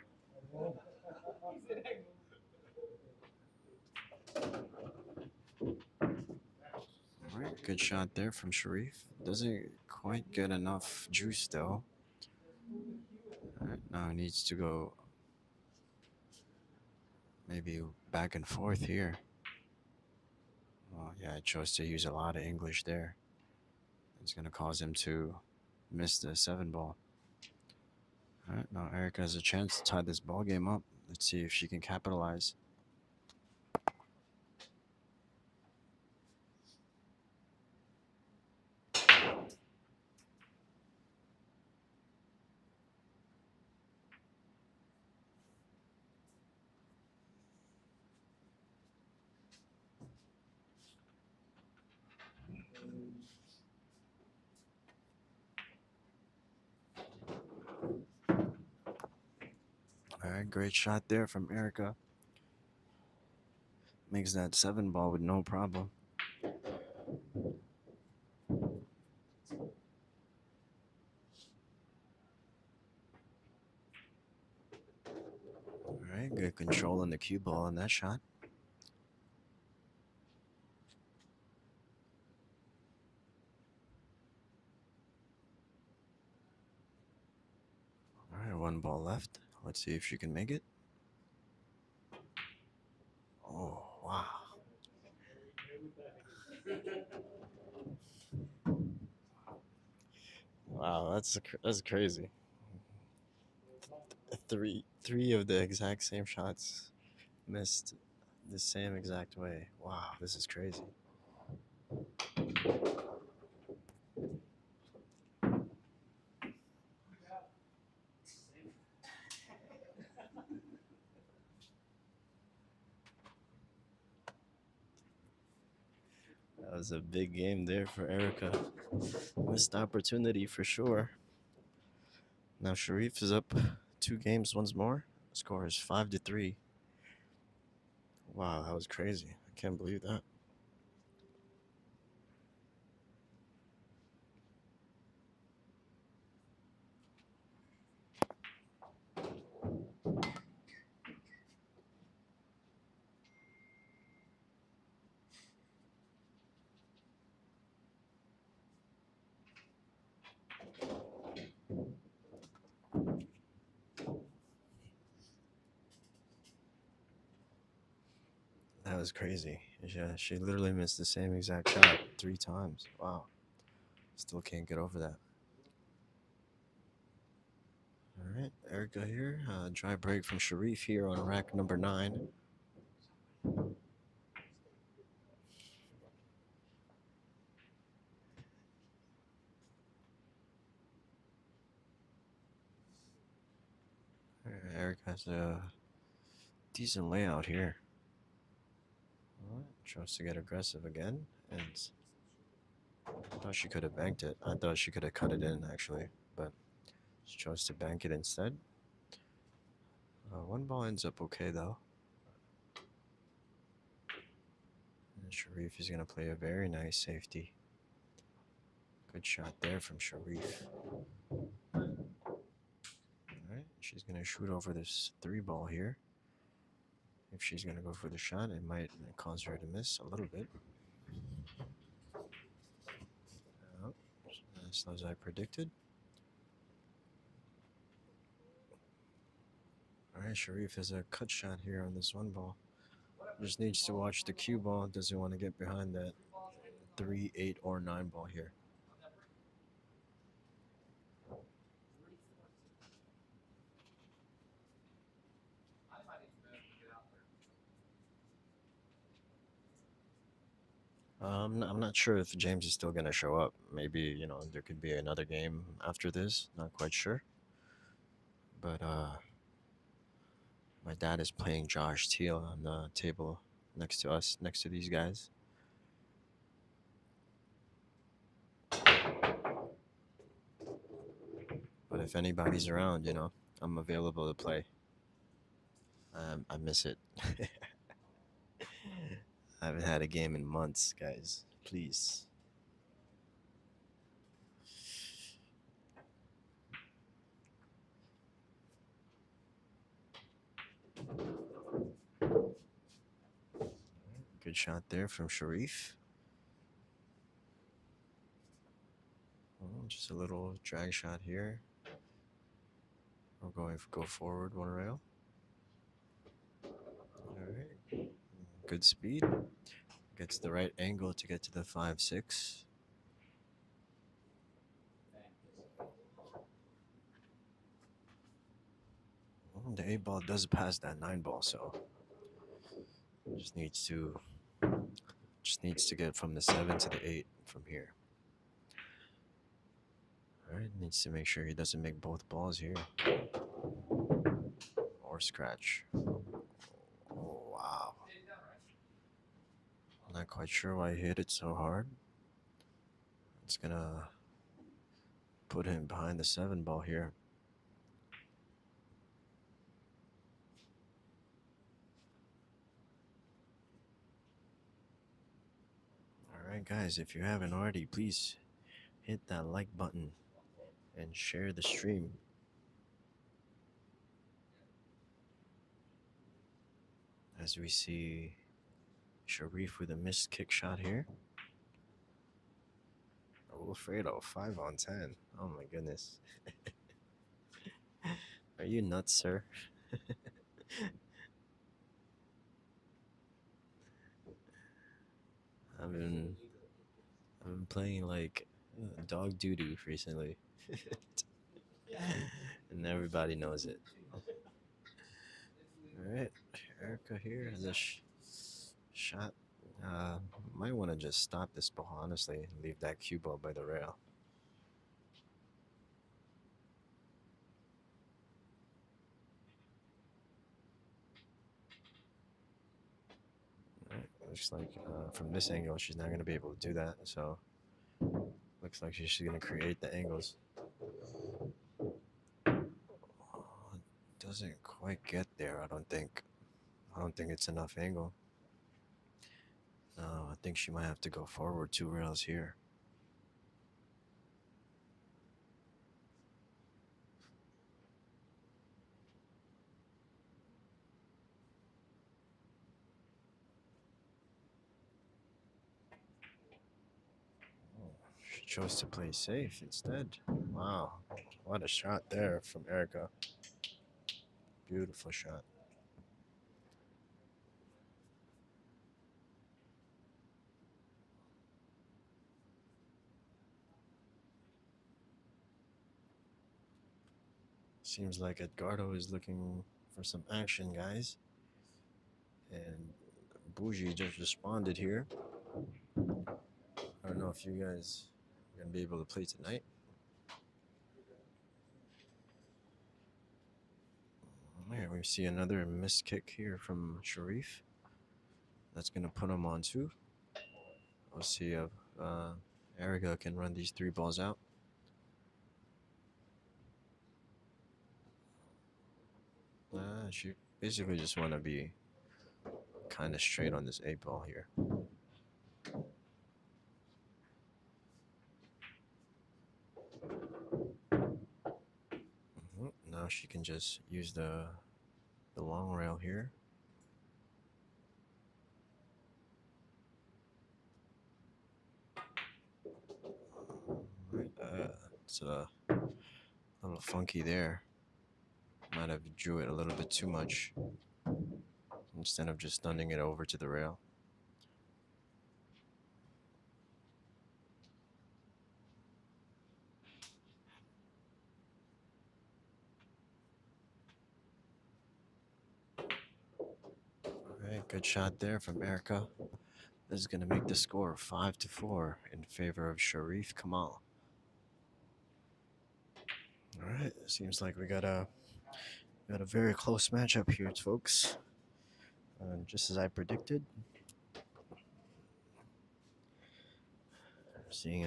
All right, good shot there from Sherif. Doesn't quite get enough juice though. All right, now he needs to go maybe back and forth here. Oh yeah, I chose to use a lot of English there. It's gonna cause him to miss the 7 ball. All right, now Erika has a chance to tie this ball game up. Let's see if she can capitalize. All right, great shot there from Erika. Makes that 7 ball with no problem. All right, good control on the cue ball on that shot. All right, 1 ball left. Let's see if she can make it. Oh, wow. Wow, that's crazy. Three of the exact same shots missed the same exact way. Wow, this is crazy. That was a big game there for Erika. Missed opportunity for sure. Now Sherif is up 2 games once more. Score is 5-3. Wow, that was crazy. I can't believe that. That was crazy. Yeah, she literally missed the same exact shot 3 times. Wow. Still can't get over that. All right, Erika here. Dry break from Sherif here on rack number 9. Erika has a decent layout here. Tries to get aggressive again, and I thought she could have banked it. I thought she could have cut it in actually, but she chose to bank it instead. 1 ball ends up okay though. And Sherif is gonna play a very nice safety. Good shot there from Sherif. Alright, she's gonna shoot over this 3 ball here. If she's gonna go for the shot, it might cause her to miss a little bit. Oh, as I predicted. Alright, Sherif has a cut shot here on this 1 ball. Just needs to watch the cue ball. Doesn't want to get behind that 3, 8, or 9 ball here. I'm not sure if James is still gonna show up. Maybe, you know, there could be another game after this. Not quite sure. But my dad is playing Josh Teal on the table next to us, next to these guys. But if anybody's around, you know, I'm available to play. I miss it. I haven't had a game in months, guys. Please. Good shot there from Sherif. Oh, just a little drag shot here. We're going to go forward one rail. All right. Good speed. Gets the right angle to get to the 5-6. The 8 ball does pass that 9 ball, so just needs to get from the 7 to the 8 from here. All right, needs to make sure he doesn't make both balls here or scratch. Oh, wow. I'm not quite sure why he hit it so hard. It's gonna put him behind the 7 ball here. All right, guys, if you haven't already, please hit that like button and share the stream. As we see Sherif with a missed kick shot here. Wilfredo, 5 on 10. Oh my goodness. Are you nuts, sir? I've been playing like dog doo doo recently. And everybody knows it. Alright, Erika here has a shot. Might want to just stop this ball, honestly, and leave that cue ball by the rail. Alright, looks like from this angle, she's not going to be able to do that, so looks like she's going to create the angles. Doesn't quite get there, I don't think. I don't think it's enough angle. I think she might have to go forward 2 rails here. She chose to play safe instead. Wow, what a shot there from Erika. Beautiful shot. Seems like Edgardo is looking for some action, guys. And Bougie just responded here. I don't know if you guys are going to be able to play tonight. Here we see another missed kick here from Sherif. That's going to put him on 2. We'll see if Erika can run these 3 balls out. She basically just want to be kind of straight on this 8 ball here. Now she can just use the long rail here. It's a little funky there. Might have drew it a little bit too much instead of just stunning it over to the rail. All right, good shot there from Erika. This is going to make the score 5-4 in favor of Sherif Kamal. All right, seems like we got a very close matchup here, folks. Just as I predicted, seeing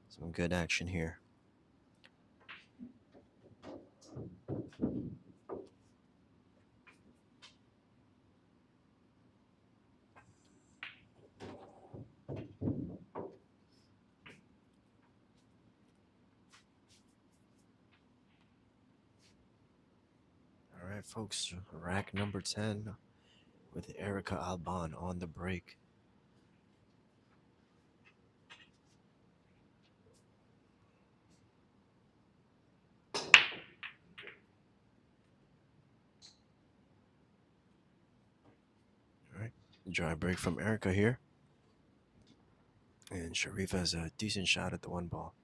some good action here. All right, folks, rack number 10 with Erika Alban on the break. All right, dry break from Erika here. And Sherif has a decent shot at the one ball.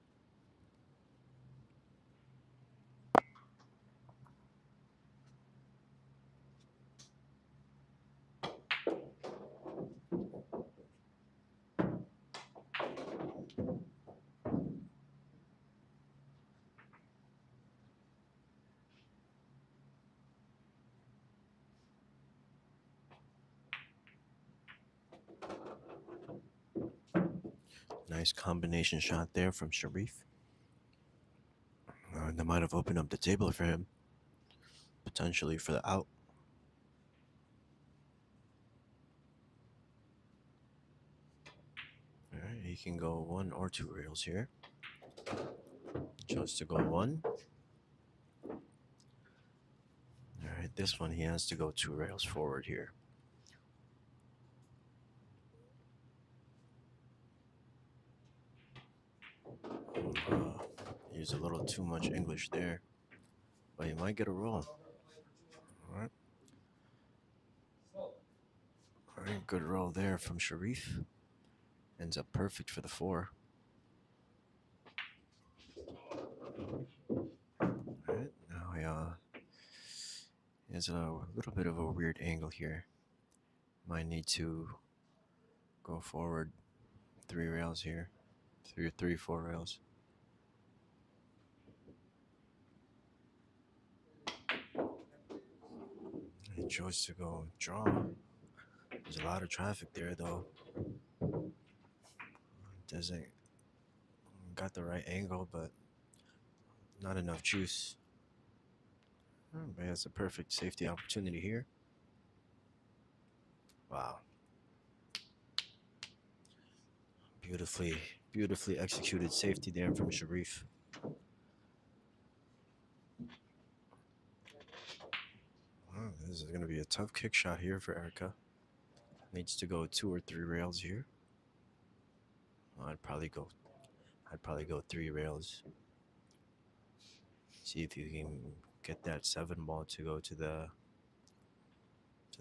Nice combination shot there from Sherif. That might have opened up the table for him, potentially for the out. All right, he can go 1 or 2 rails here. Chose to go 1. All right, this one he has to go 2 rails forward here. Use a little too much English there, but he might get a roll. All right. All right, good roll there from Sherif. Ends up perfect for the 4. All right, now he has a little bit of a weird angle here. Might need to go forward 3 rails here. 4 rails. He chose to go draw. There's a lot of traffic there, though. Doesn't got the right angle, but not enough juice. But has a perfect safety opportunity here. Wow. Beautifully executed safety there from Sherif. This is going to be a tough kick shot here for Erika. Needs to go 2 or 3 rails here. I'd probably go 3 rails. See if you can get that 7 ball to go to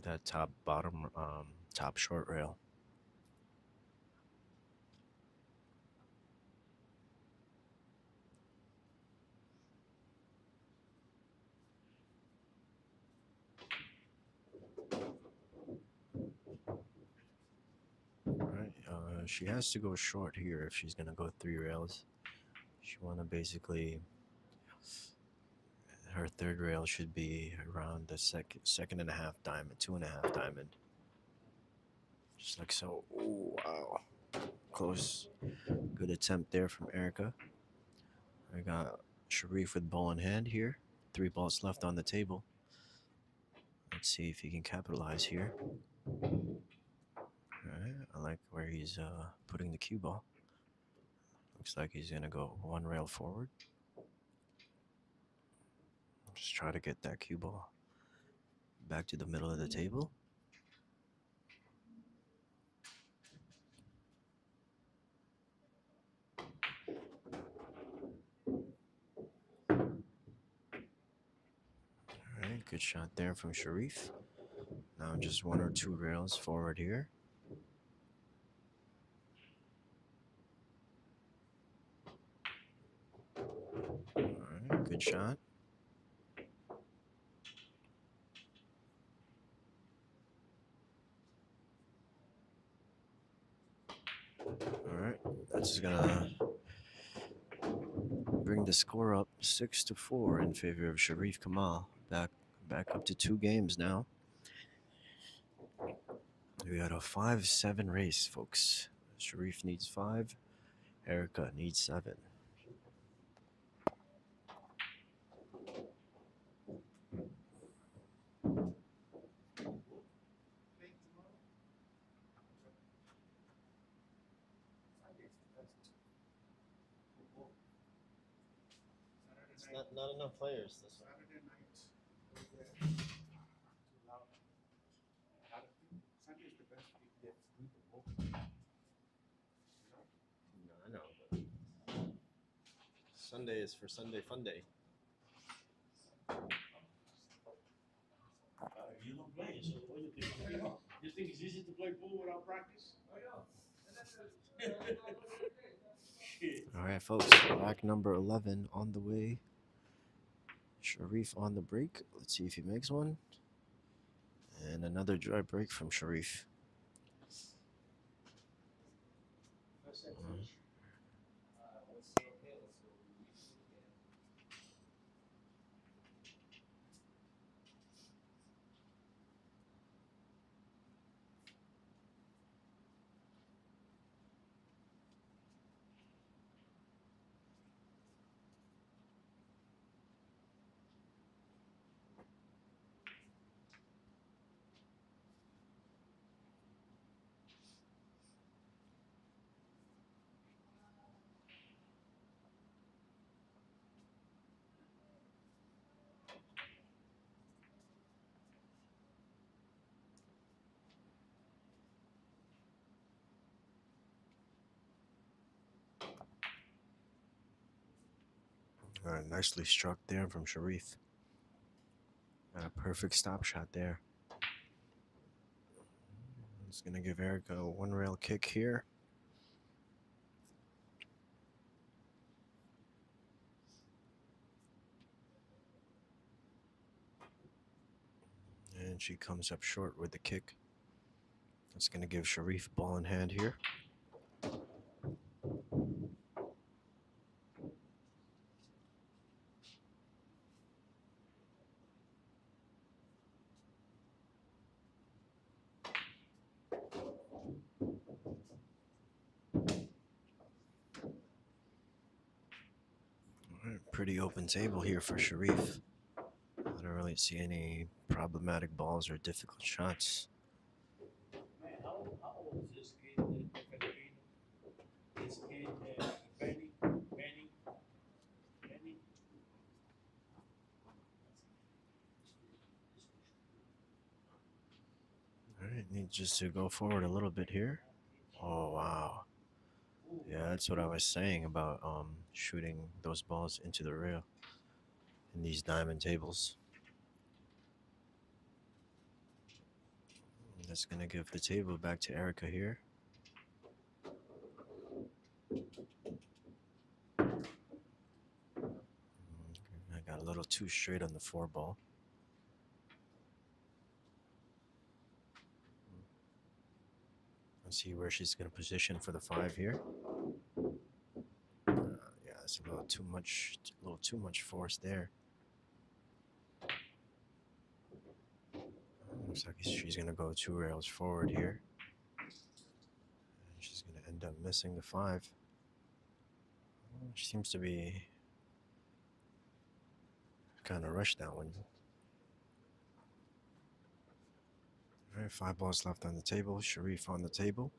that top short rail. Alright, she has to go short here if she's gonna go 3 rails. She wanna basically, her 3rd rail should be around the second and a half diamond, 2.5 diamond. Just like so. Ooh, wow. Close. Good attempt there from Erika. I got Sherif with ball in hand here. 3 balls left on the table. Let's see if he can capitalize here. Alright, I like where he's putting the cue ball. Looks like he's gonna go 1 rail forward. Just try to get that cue ball back to the middle of the table. Alright, good shot there from Sherif. Now just 1 or 2 rails forward here. Alright, good shot. right, that's gonna bring the score up 6-4 in favor of Sherif Kamal. Back up to 2 games now. We got a 5-7 race, folks. Sherif needs 5. Erika needs 7. It's not enough players this one. No, I know, but Sunday is for Sunday Fun Day. You don't play, so what do you think? You think it's easy to play pool without practice? All right, folks. Rack number 11 on the way. Sherif on the break. Let's see if he makes one. And another dry break from Sherif. All right, nicely struck there from Sherif. Got a perfect stop shot there. It's going to give Erika a one rail kick here. And she comes up short with the kick. That's going to give Sherif ball in hand here. All right, pretty open table here for Sherif. I don't really see any problematic balls or difficult shots. Man, how old is this kid? This kid, Benny. All right, need just to go forward a little bit here. Oh, wow. Yeah, that's what I was saying about shooting those balls into the rail in these diamond tables. That's going to give the table back to Erika here. I got a little too straight on the 4 ball. Let's see where she's going to position for the 5 here. Yeah, it's a little too much force there. Looks like she's going to go 2 rails forward here. And she's going to end up missing the 5. She seems to be kind of rushed that one. All right, 5 balls left on the table. Sherif on the table.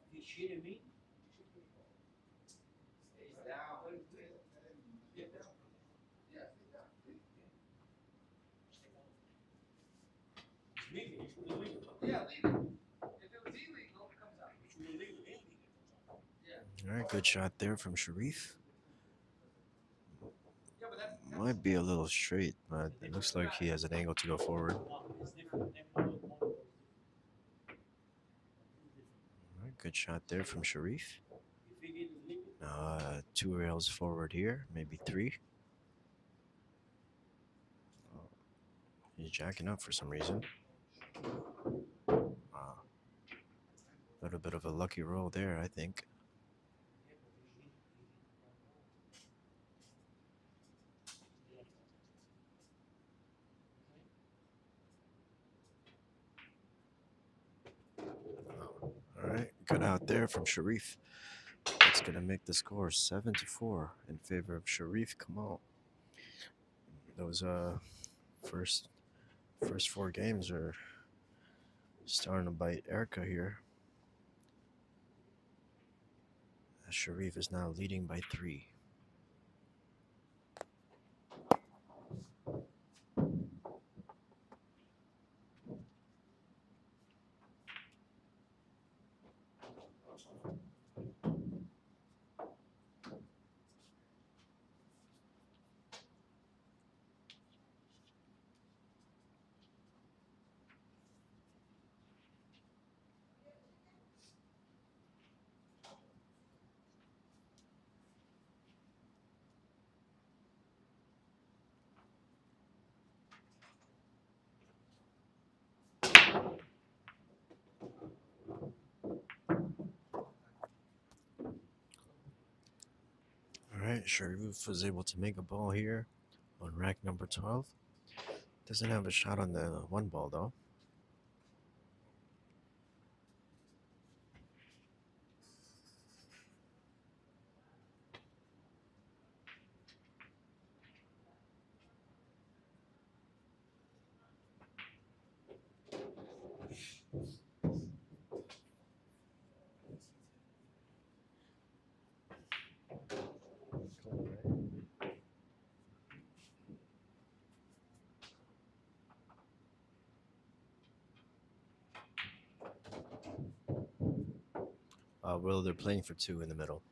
He cheated me? Yeah, leave it. If it was illegal, it comes out. All right, good shot there from Sherif. Yeah, but that's Might be a little straight, but it looks like he has an angle to go forward. All right, good Good shot there from Sherif. 2 rails forward here, maybe 3. He's jacking up for some reason. A little bit of a lucky roll there, I think. All right, good out there from Sherif. That's going to make the score 7-4 in favor of Sherif Kamal. Those first 4 games are starting to bite Erika here. Sherif is now leading by 3. All right, Sherif was able to make a ball here on rack number 12. Doesn't have a shot on the 1 ball though. Well, they're playing for 2 in the middle.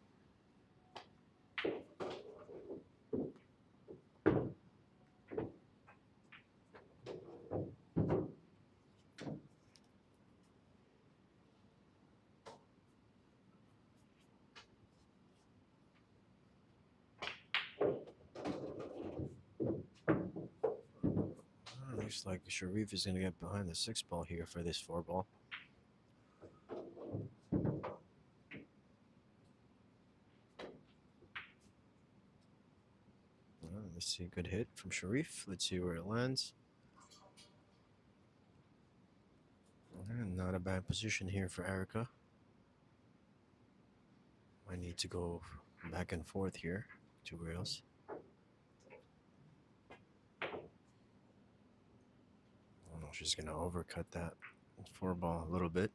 Looks like Sherif is going to get behind the 6 ball here for this 4 ball. Let's see, good hit from Sherif. Let's see where it lands. Not a bad position here for Erika. Might need to go back and forth here. 2 rails. Oh, she's going to overcut that 4 ball a little bit.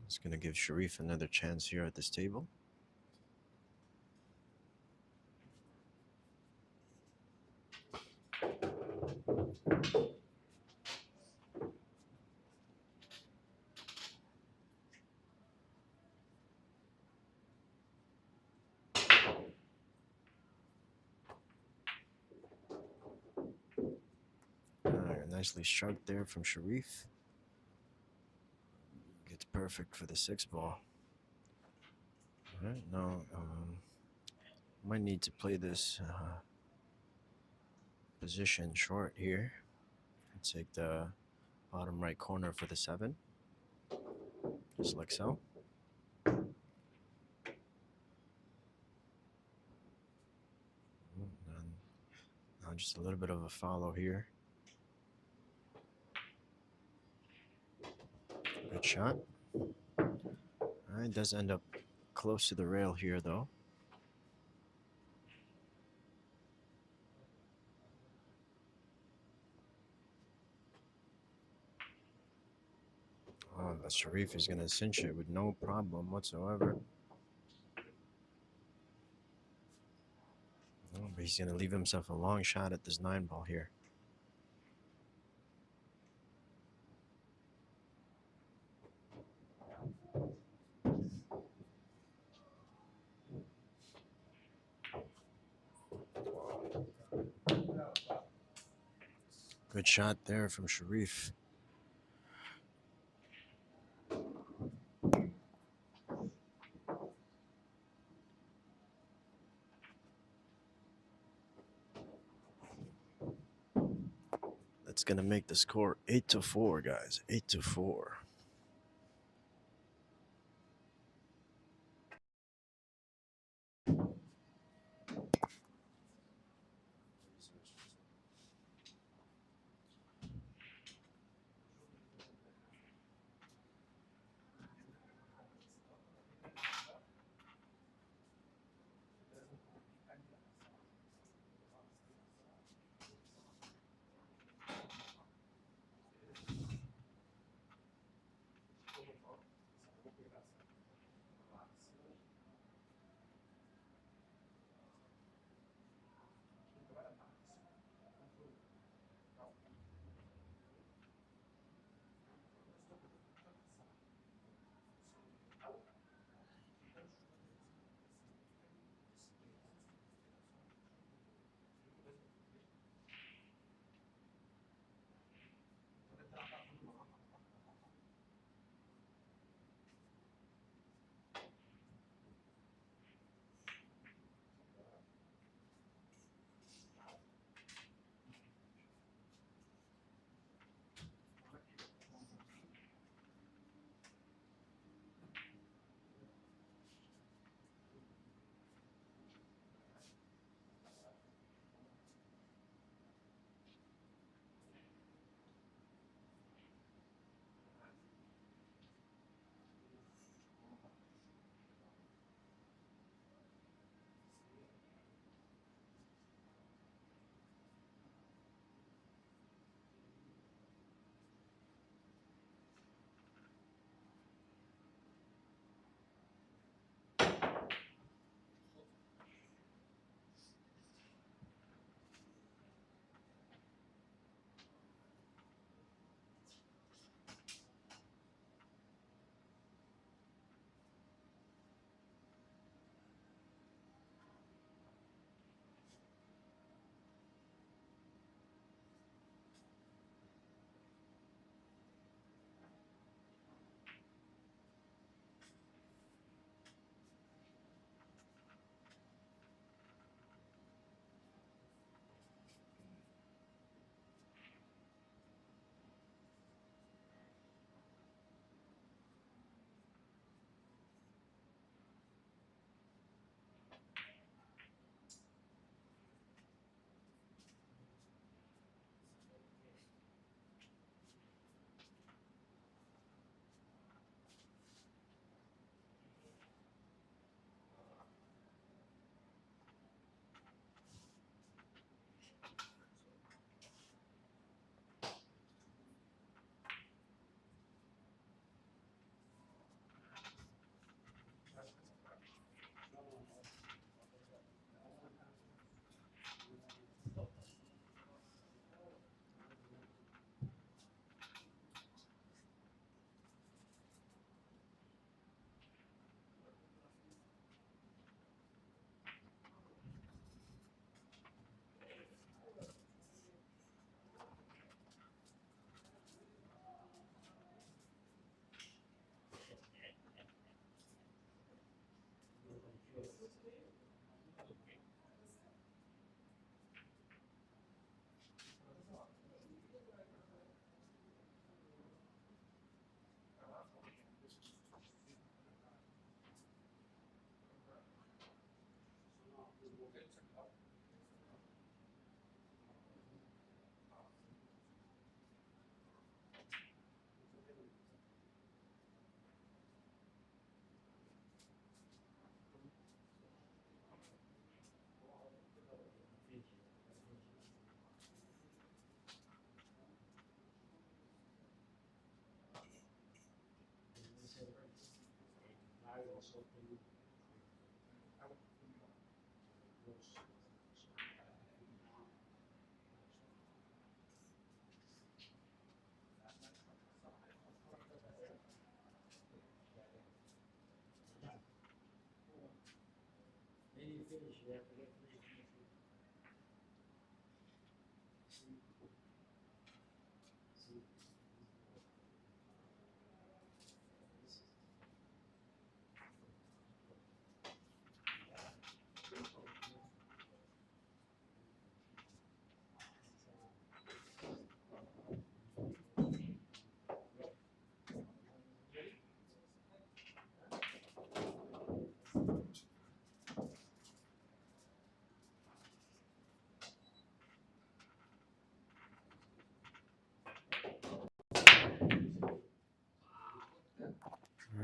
It's going to give Sherif another chance here at this table. Nicely struck there from Sherif. Gets perfect for the 6 ball. All right, now might need to play this position short here. Take the bottom right corner for the 7, just like so. And now just a little bit of a follow here. Good shot. It does end up close to the rail here, though. Oh, the Sherif is going to cinch it with no problem whatsoever. Oh, but he's going to leave himself a long shot at this 9 ball here. Good shot there from Sherif. It's gonna make the score 8-4, guys. 8-4.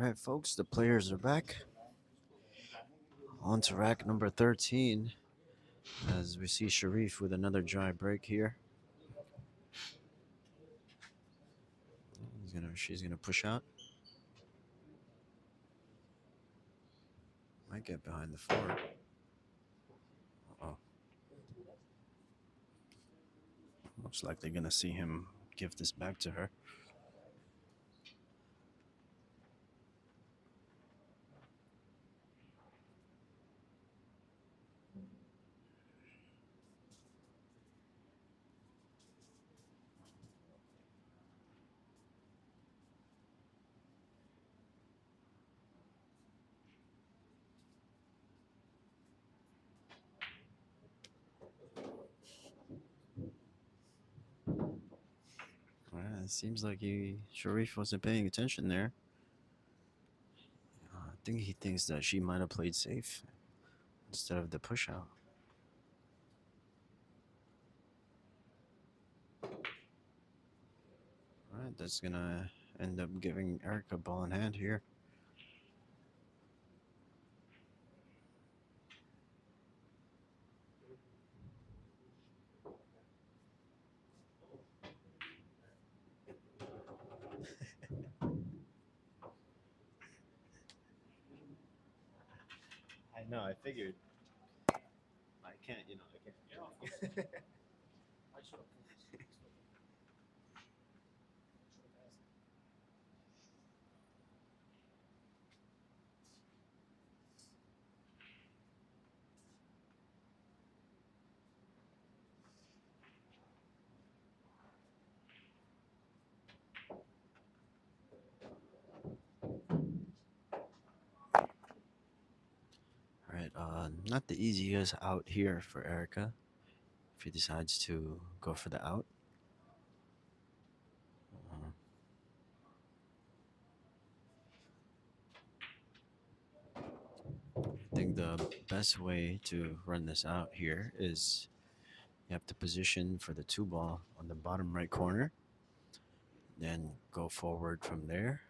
All right, folks, the players are back. On to rack number 13, as we see Sherif with another dry break here. She's gonna push out. Might get behind the four. Oh, looks like they're gonna see him give this back to her. It seems like Sharif wasn't paying attention there. I think he thinks that she might have played safe instead of the push out. All right, that's gonna end up giving Erika ball in hand here. I know, I figured. I can't, I can't. All right, not the easiest out here for Erika if he decides to go for the out. Uh, I think the best way to run this out here is you have to position for the two ball on the bottom right corner, then go forward from there,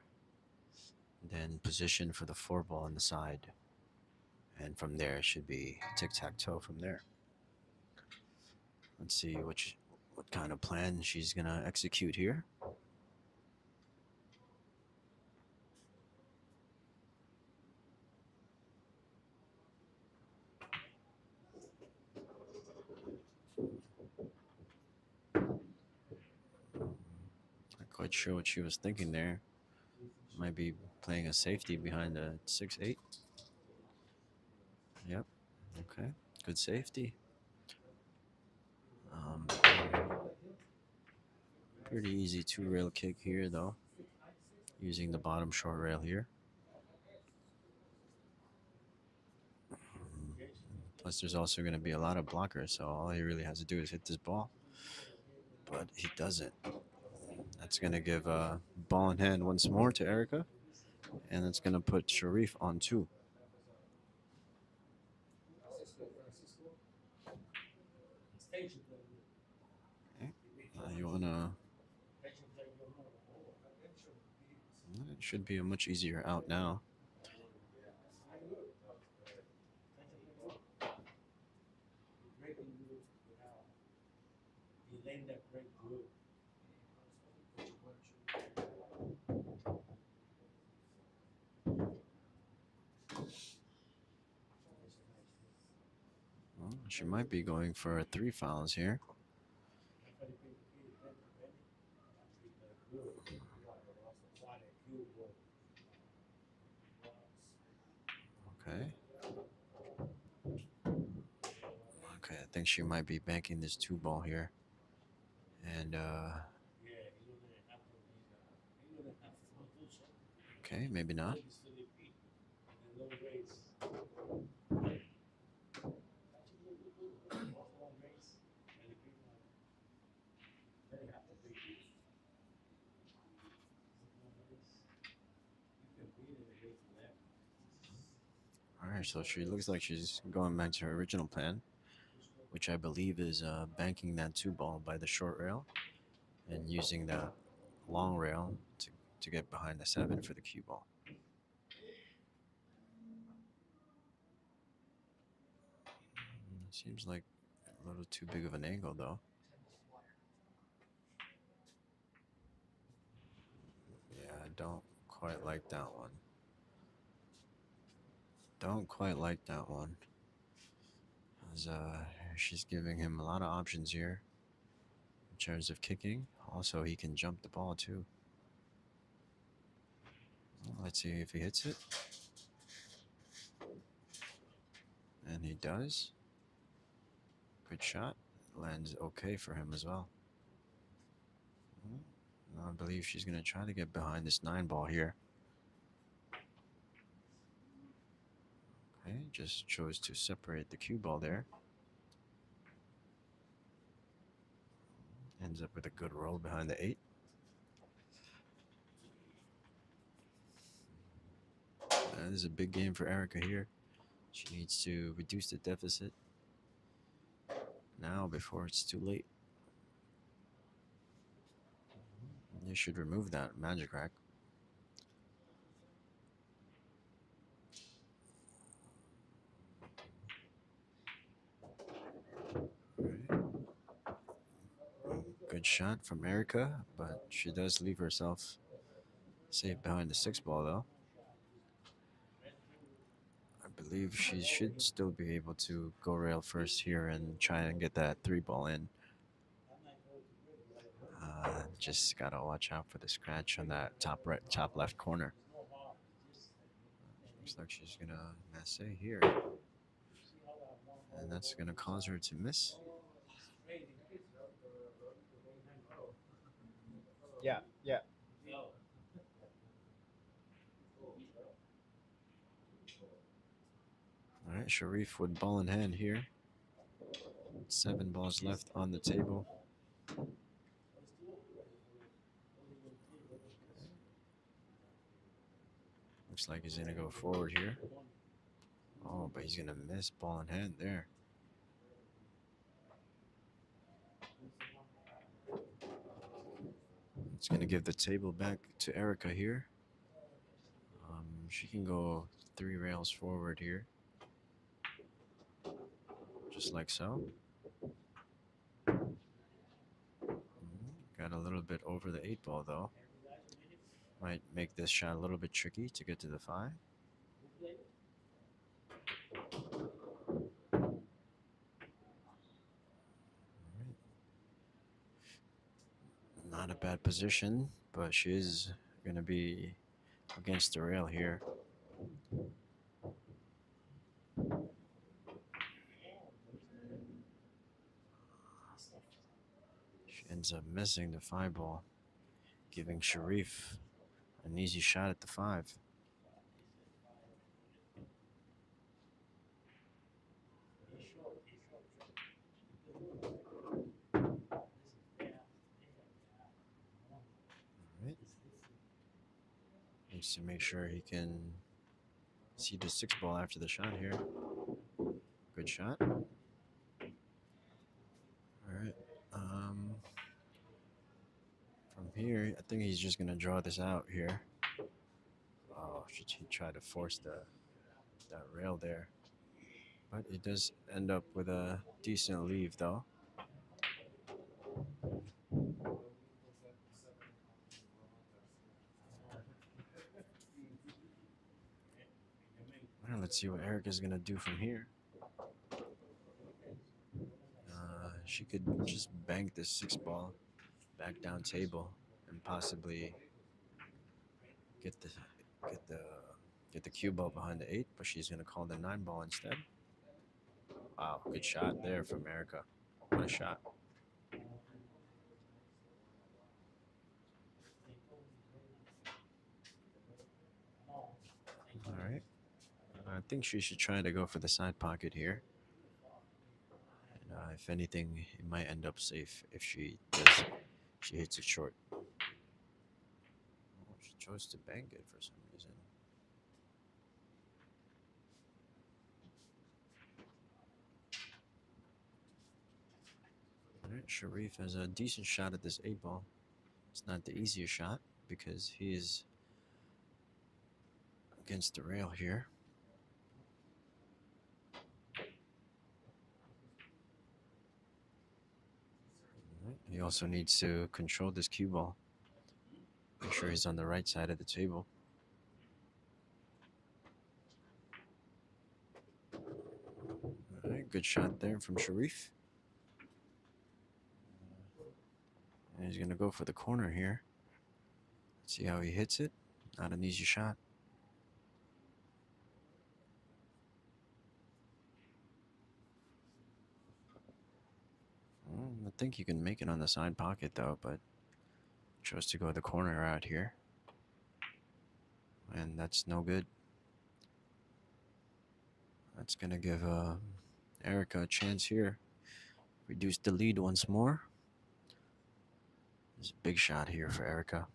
then position for the four ball on the side, and from there it should be tic-tac-toe from there. Let's see what kind of plan she's gonna execute here. Not quite sure what she was thinking there. Might be playing a safety behind the 6-8. Yep. Okay. Good safety. Um, Pretty easy two rail kick here though, using the bottom short rail here. Plus, there's also going to be a lot of blockers, so all he really has to do is hit this ball. But he doesn't. That's going to give a ball in hand once more to Erika, and it's going to put Sherif on two. Okay. You want to... It should be a much easier out now. Well, she might be going for 3 fouls here. Okay. Okay, I think she might be banking this two ball here. And, okay, maybe not. Alright, so she looks like she's going back to her original plan, which I believe is banking that two ball by the short rail and using the long rail to get behind the 7 for the cue ball. Seems like a little too big of an angle, though. Yeah, I don't quite like that one. Don't quite like that one. As, she's giving him a lot of options here in terms of kicking. Also, he can jump the ball, too. Well, let's see if he hits it. And he does. Good shot. Lands okay for him as well. I believe she's going to try to get behind this 9 ball here. Okay, just chose to separate the cue ball there. Ends up with a good roll behind the 8. This is a big game for Erika here. She needs to reduce the deficit now before it's too late. You should remove that magic rack. Right. Good shot from Erika, but she does leave herself safe behind the 6 ball, though. I believe she should still be able to go rail first here and try and get that 3 ball in. Just gotta watch out for the scratch on that top left corner. Looks like she's gonna masse here, and that's gonna cause her to miss. Yeah. All right, Sherif with ball in hand here. 7 balls left on the table. Looks like he's gonna go forward here. Oh, but he's gonna miss ball in hand there. It's gonna give the table back to Erika here. She can go 3 rails forward here, just like so. Got a little bit over the 8 ball though. Might make this shot a little bit tricky to get to the 5. Not a bad position, but she is going to be against the rail here. She ends up missing the 5 ball, giving Sherif an easy shot at the 5. Right. Needs to make sure he can see the 6 ball after the shot here. Good shot. All right. From here, I think he's just gonna draw this out here. Oh, he tried to force that rail there, but it does end up with a decent leave though. Well, let's see what Erika's gonna do from here. She could just bank this 6 ball back down table and possibly get the cue ball behind the 8, but she's gonna call the 9 ball instead. Wow, good shot there from Erika. What a shot. All right. I think she should try to go for the side pocket here. And if anything, it might end up safe if she hits it short. Oh, she chose to bank it for some reason. All right, Sherif has a decent shot at this 8 ball. It's not the easiest shot because he is against the rail here. He also needs to control this cue ball. Make sure he's on the right side of the table. All right, good shot there from Sherif. And he's going to go for the corner here. See how he hits it. Not an easy shot. I think you can make it on the side pocket though, but chose to go the corner out here. And that's no good. That's going to give Erika a chance here. Reduce the lead once more. There's a big shot here for Erika.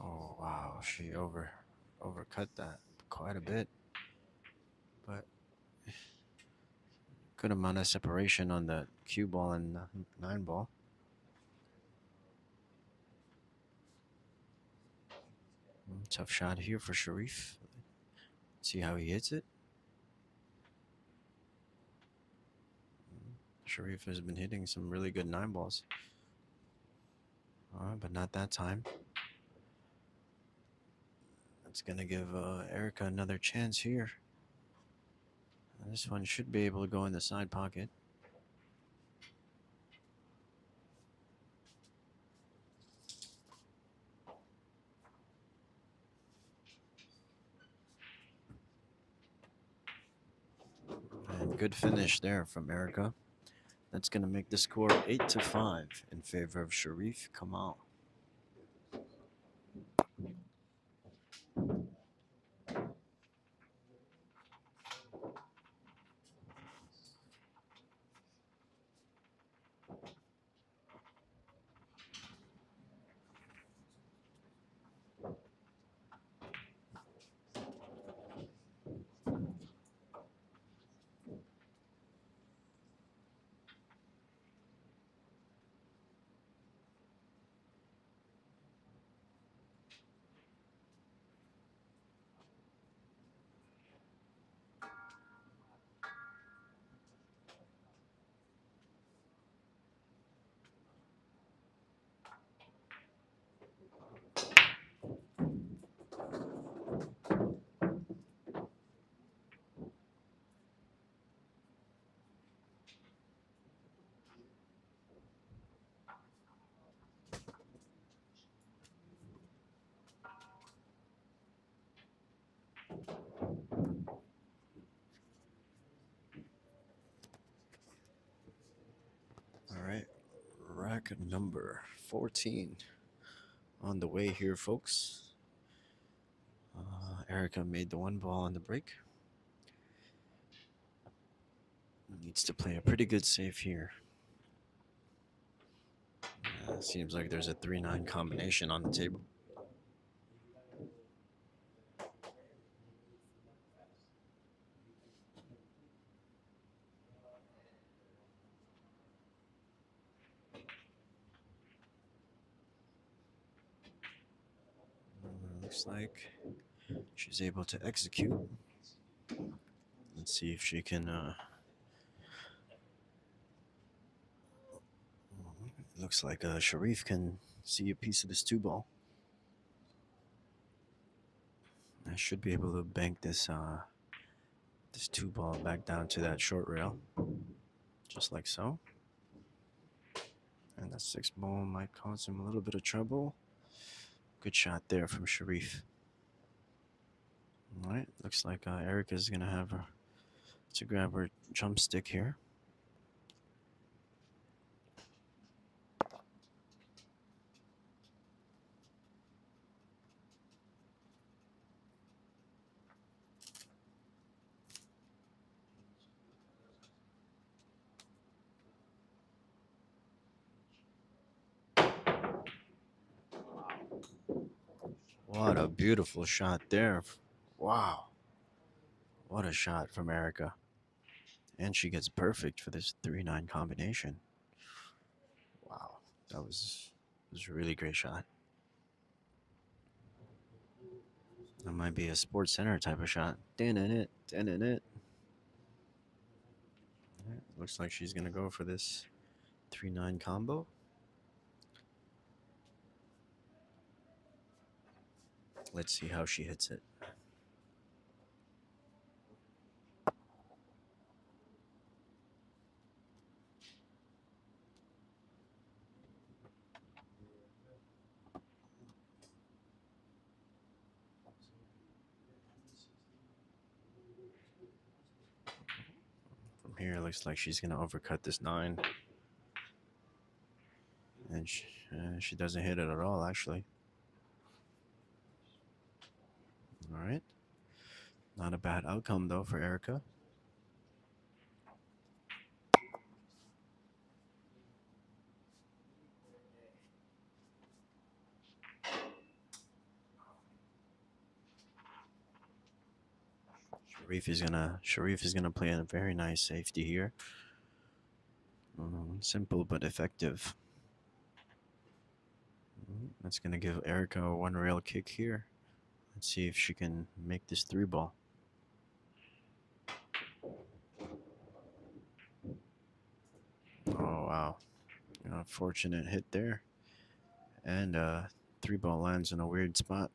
Oh wow, she overcut that quite a bit. But good amount of separation on the cue ball and 9 ball. Tough shot here for Sherif. See how he hits it. Sherif has been hitting some really good 9 balls. But not that time. That's going to give Erika another chance here. This one should be able to go in the side pocket. And good finish there from Erika. That's going to make the score 8-5 in favor of Sherif Kamal. All right, rack number 14 on the way here, folks. Erika made the 1 ball on the break. Needs to play a pretty good save here. Seems like there's a 3-9 combination on the table. Looks like she's able to execute. Let's see if she can. Looks like Sherif can see a piece of this 2 ball. I should be able to bank this 2 ball back down to that short rail, just like so. And that 6 ball might cause him a little bit of trouble. Good shot there from Sherif. All right, looks like Erika's gonna have to grab her jump stick here. What a beautiful shot there. Wow. What a shot from Erika. And she gets perfect for this 3-9 combination. Wow. That was a really great shot. That might be a Sports Center type of shot. Dun-dun-it, dun-dun-it. Looks like she's gonna go for this 3-9 combo. Let's see how she hits it. From here, it looks like she's gonna overcut this 9. And she doesn't hit it at all, actually. All right. Not a bad outcome, though, for Erika. Sherif is gonna play a very nice safety here. Simple but effective. That's gonna give Erika a 1 rail kick here. Let's see if she can make this 3 ball. Oh wow, fortunate hit there, and 3 ball lands in a weird spot.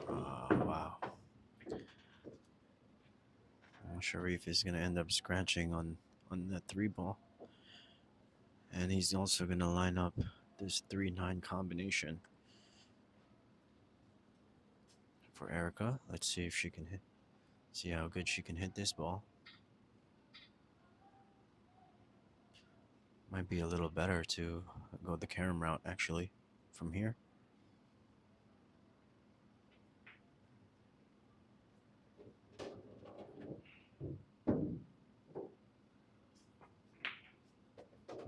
Wow. And Sherif is going to end up scratching on that 3 ball. And he's also going to line up this 3-9 combination for Erika. Let's see if she can see how good she can hit this ball. Might be a little better to go the carom route, actually, from here.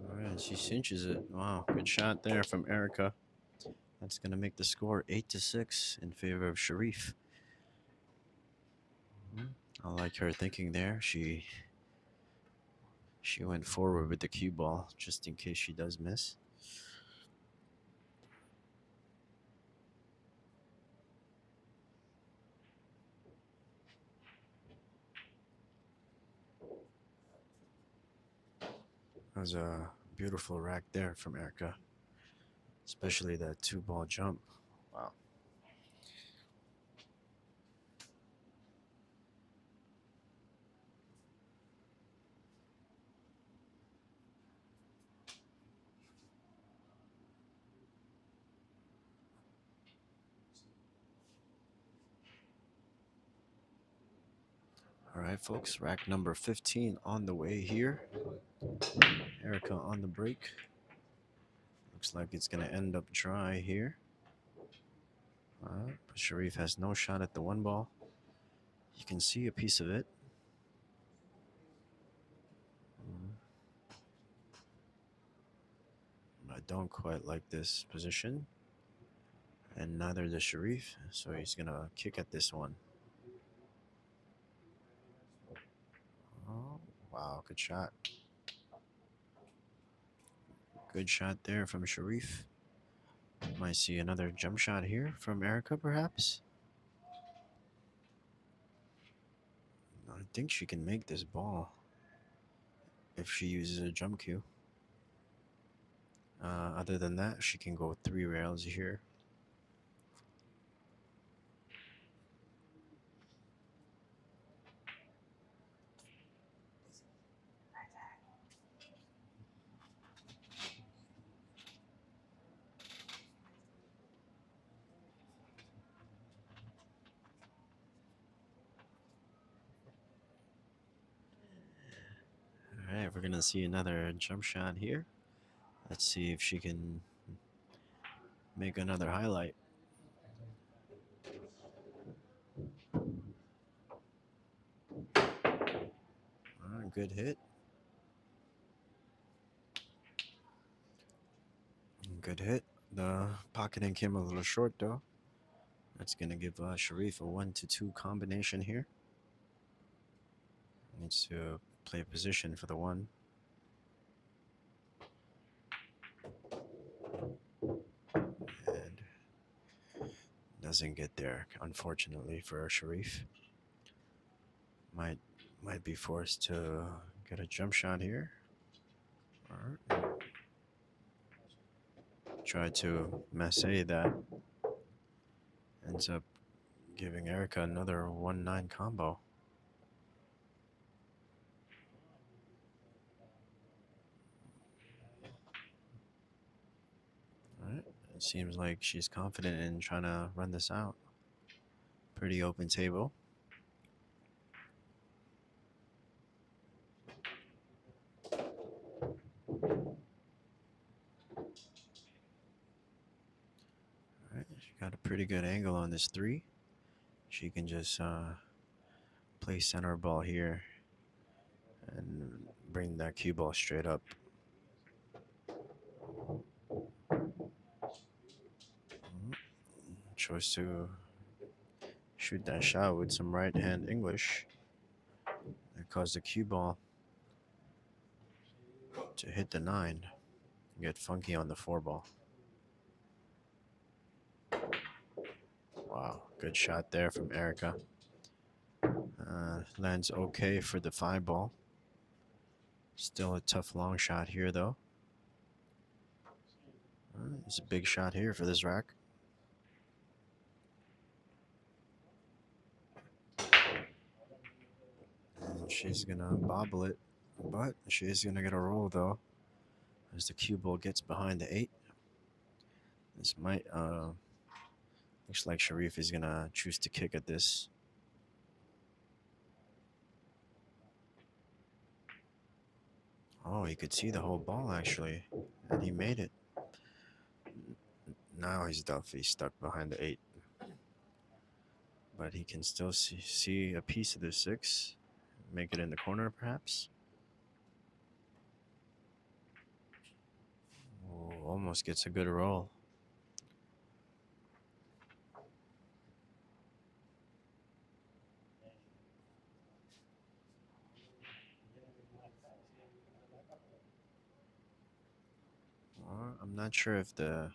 Alright, she cinches it. Wow, good shot there from Erika. That's going to make the score 8-6 in favor of Sherif. I like her thinking there. She went forward with the cue ball just in case she does miss. That was a beautiful rack there from Erika, especially that 2 ball jump. Wow. All right, folks, rack number 15 on the way here. Erika on the break. Looks like it's going to end up dry here. But Sherif has no shot at the 1 ball. You can see a piece of it. I don't quite like this position. And neither does Sherif. So he's going to kick at this one. Oh, wow, good shot. Good shot there from Sherif. Might see another jump shot here from Erika, perhaps. I think she can make this ball if she uses a jump cue. Other than that, she can go 3 rails here. All right, we're going to see another jump shot here. Let's see if she can make another highlight. good hit. Good hit. The pocketing came a little short though. That's gonna give Sherif a 1-2 combination here. Needs to play a position for the one. And doesn't get there, unfortunately for Sherif. Might be forced to get a jump shot here. Or try to masse that. Ends up giving Erika another 1-9 combo. Alright. It seems like she's confident in trying to run this out. Pretty open table. Alright, she got a pretty good angle on this 3. She can just play center ball here and bring that cue ball straight up. Chose to shoot that shot with some right hand English. That caused the cue ball to hit the 9. Get funky on the 4 ball. Wow, good shot there from Erika. Lands okay for the 5 ball. Still a tough long shot here though. It's a big shot here for this rack. And she's gonna bobble it, but she's gonna get a roll though, as the cue ball gets behind the 8. This might looks like Sherif is gonna choose to kick at this. Oh, he could see the whole ball actually, and he made it. Now he's definitely stuck behind the 8, but he can still see a piece of the 6. Make it in the corner, perhaps. Oh, almost gets a good roll. I'm not sure if the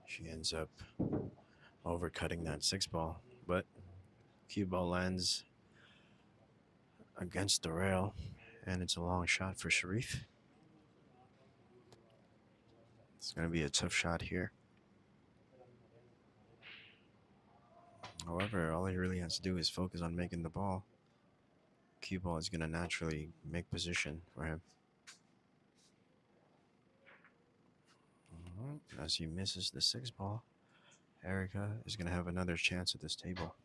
she ends up overcutting that 6 ball, but cue ball lands against the rail, and it's a long shot for Sherif. It's going to be a tough shot here. However, all he really has to do is focus on making the ball. Cue ball is going to naturally make position for him. As he misses the 6 ball, Erika is going to have another chance at this table.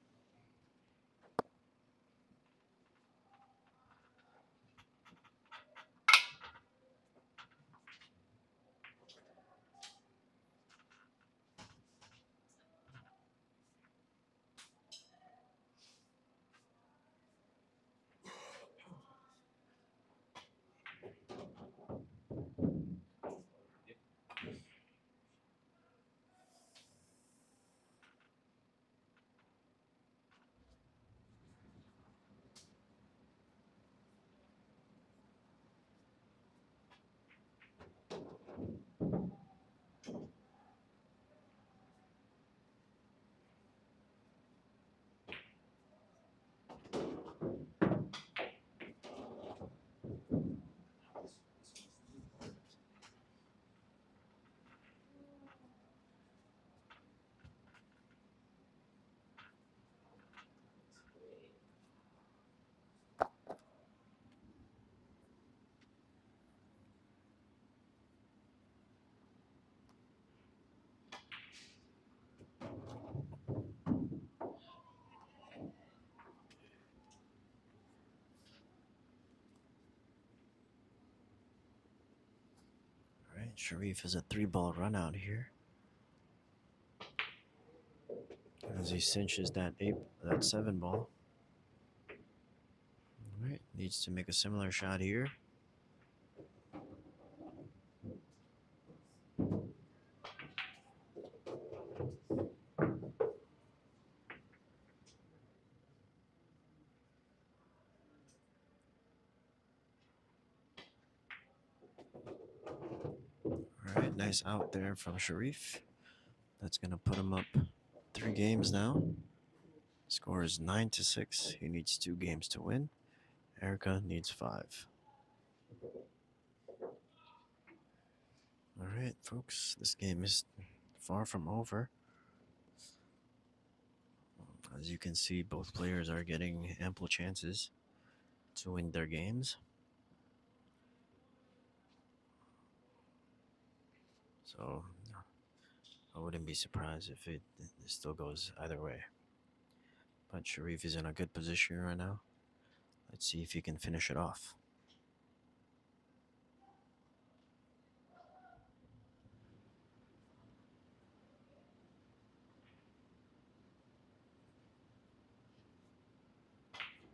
Sherif has a 3 ball run out here. as he cinches that seven ball. All right, needs to make a similar shot here. All right, nice out there from Sherif. That's going to put him up 3 games now. Score is 9-6. He needs 2 games to win. Erika needs 5. All right, folks, this game is far from over. As you can see, both players are getting ample chances to win their games. So I wouldn't be surprised if it still goes either way. But Sherif is in a good position right now. Let's see if he can finish it off.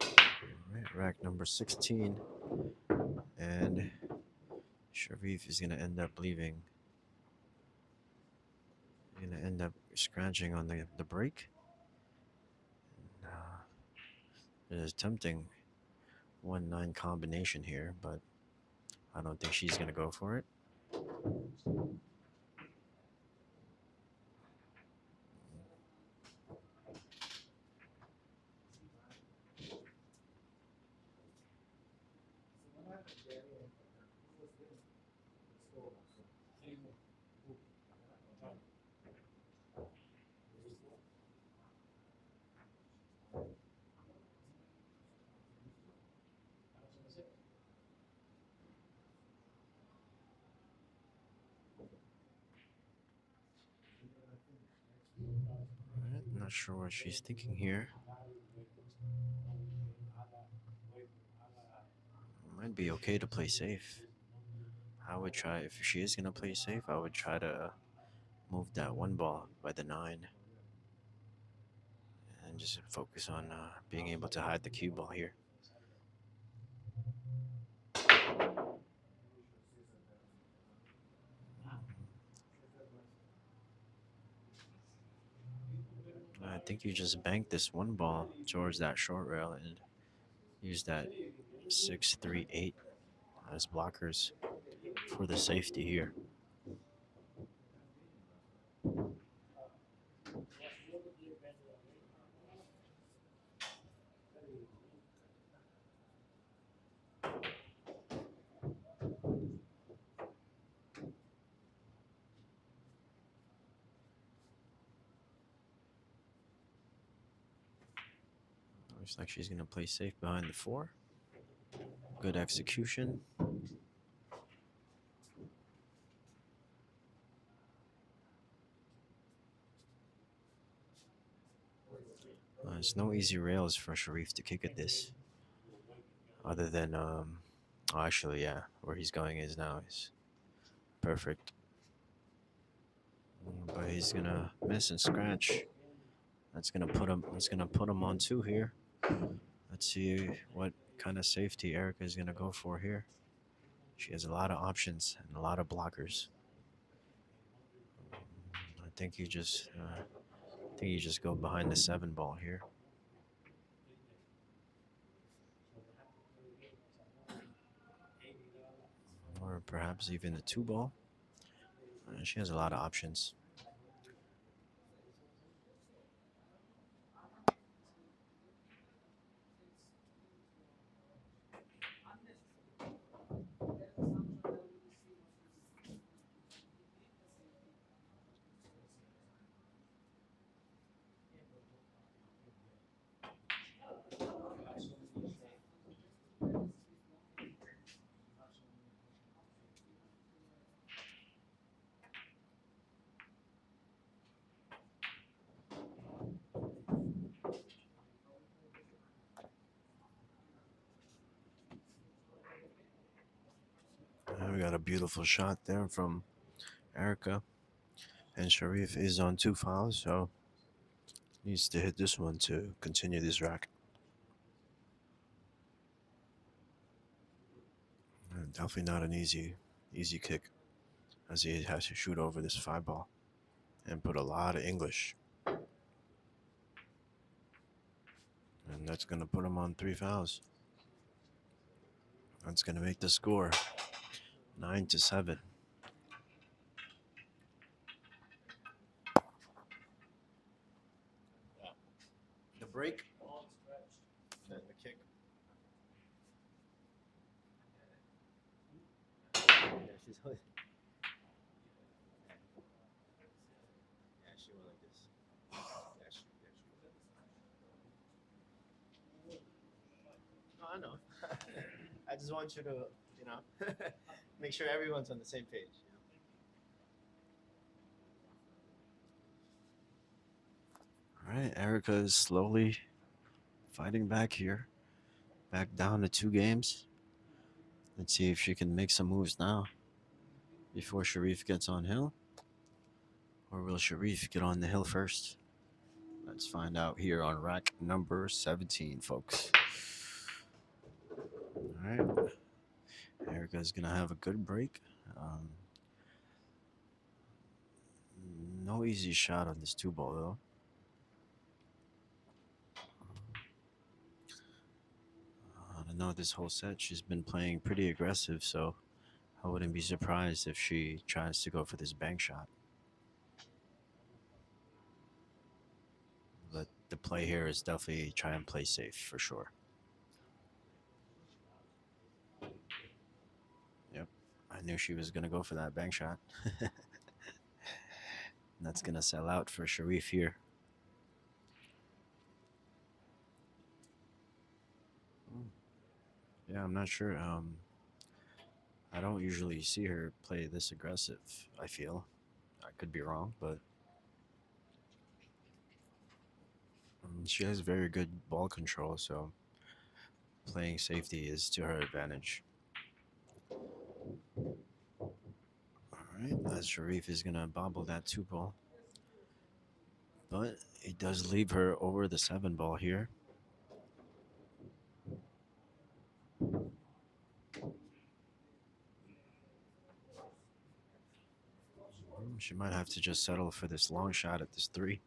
All right, rack number 16. And Sherif is going to end up leaving. Going to end up scratching on the break. It is tempting 1-9 combination here, but I don't think she's going to go for it. Alright, not sure what she's thinking here. Might be okay to play safe. I would try, if she is going to play safe, I would try to move that 1 ball by the 9. And just focus on being able to hide the cue ball here. I think you just bank this 1 ball towards that short rail and use that 6-3-8 as blockers for the safety here. Looks like she's going to play safe behind the 4. Good execution. There's no easy rails for Sherif to kick at this. Other than, actually, yeah, where he's going is now is perfect. But he's gonna miss and scratch. That's gonna put him on 2 here. Let's see what kind of safety Erika is gonna go for here. She has a lot of options and a lot of blockers. I think you just go behind the 7 ball here. Or perhaps even the 2 ball. She has a lot of options. We got a beautiful shot there from Erika. And Sherif is on 2 fouls, so Needs to hit this one to continue this rack. Definitely not an easy kick, as he has to shoot over this 5 ball and put a lot of English. And that's going to put him on 3 fouls. That's going to make the score 9-7. The break, the kick. Yeah, she went like this. No, I know. I just want you to, make sure everyone's on the same page. All right, Erika is slowly fighting back here. Back down to 2 games. Let's see if she can make some moves now before Sherif gets on hill. Or will Sherif get on the hill first? Let's find out here on rack number 17, folks. All right. Erika's going to have a good break. No easy shot on this 2 ball, though. I don't know, this whole set she's been playing pretty aggressive, so I wouldn't be surprised if she tries to go for this bank shot. But the play here is definitely try and play safe for sure. Yep, I knew she was going to go for that bank shot. That's going to sell out for Sherif here. Yeah, I'm not sure. I don't usually see her play this aggressive, I feel. I could be wrong, but she has very good ball control, so playing safety is to her advantage. Alright, as Sherif is going to bobble that 2 ball. But it does leave her over the 7 ball here. She might have to just settle for this long shot at this 3.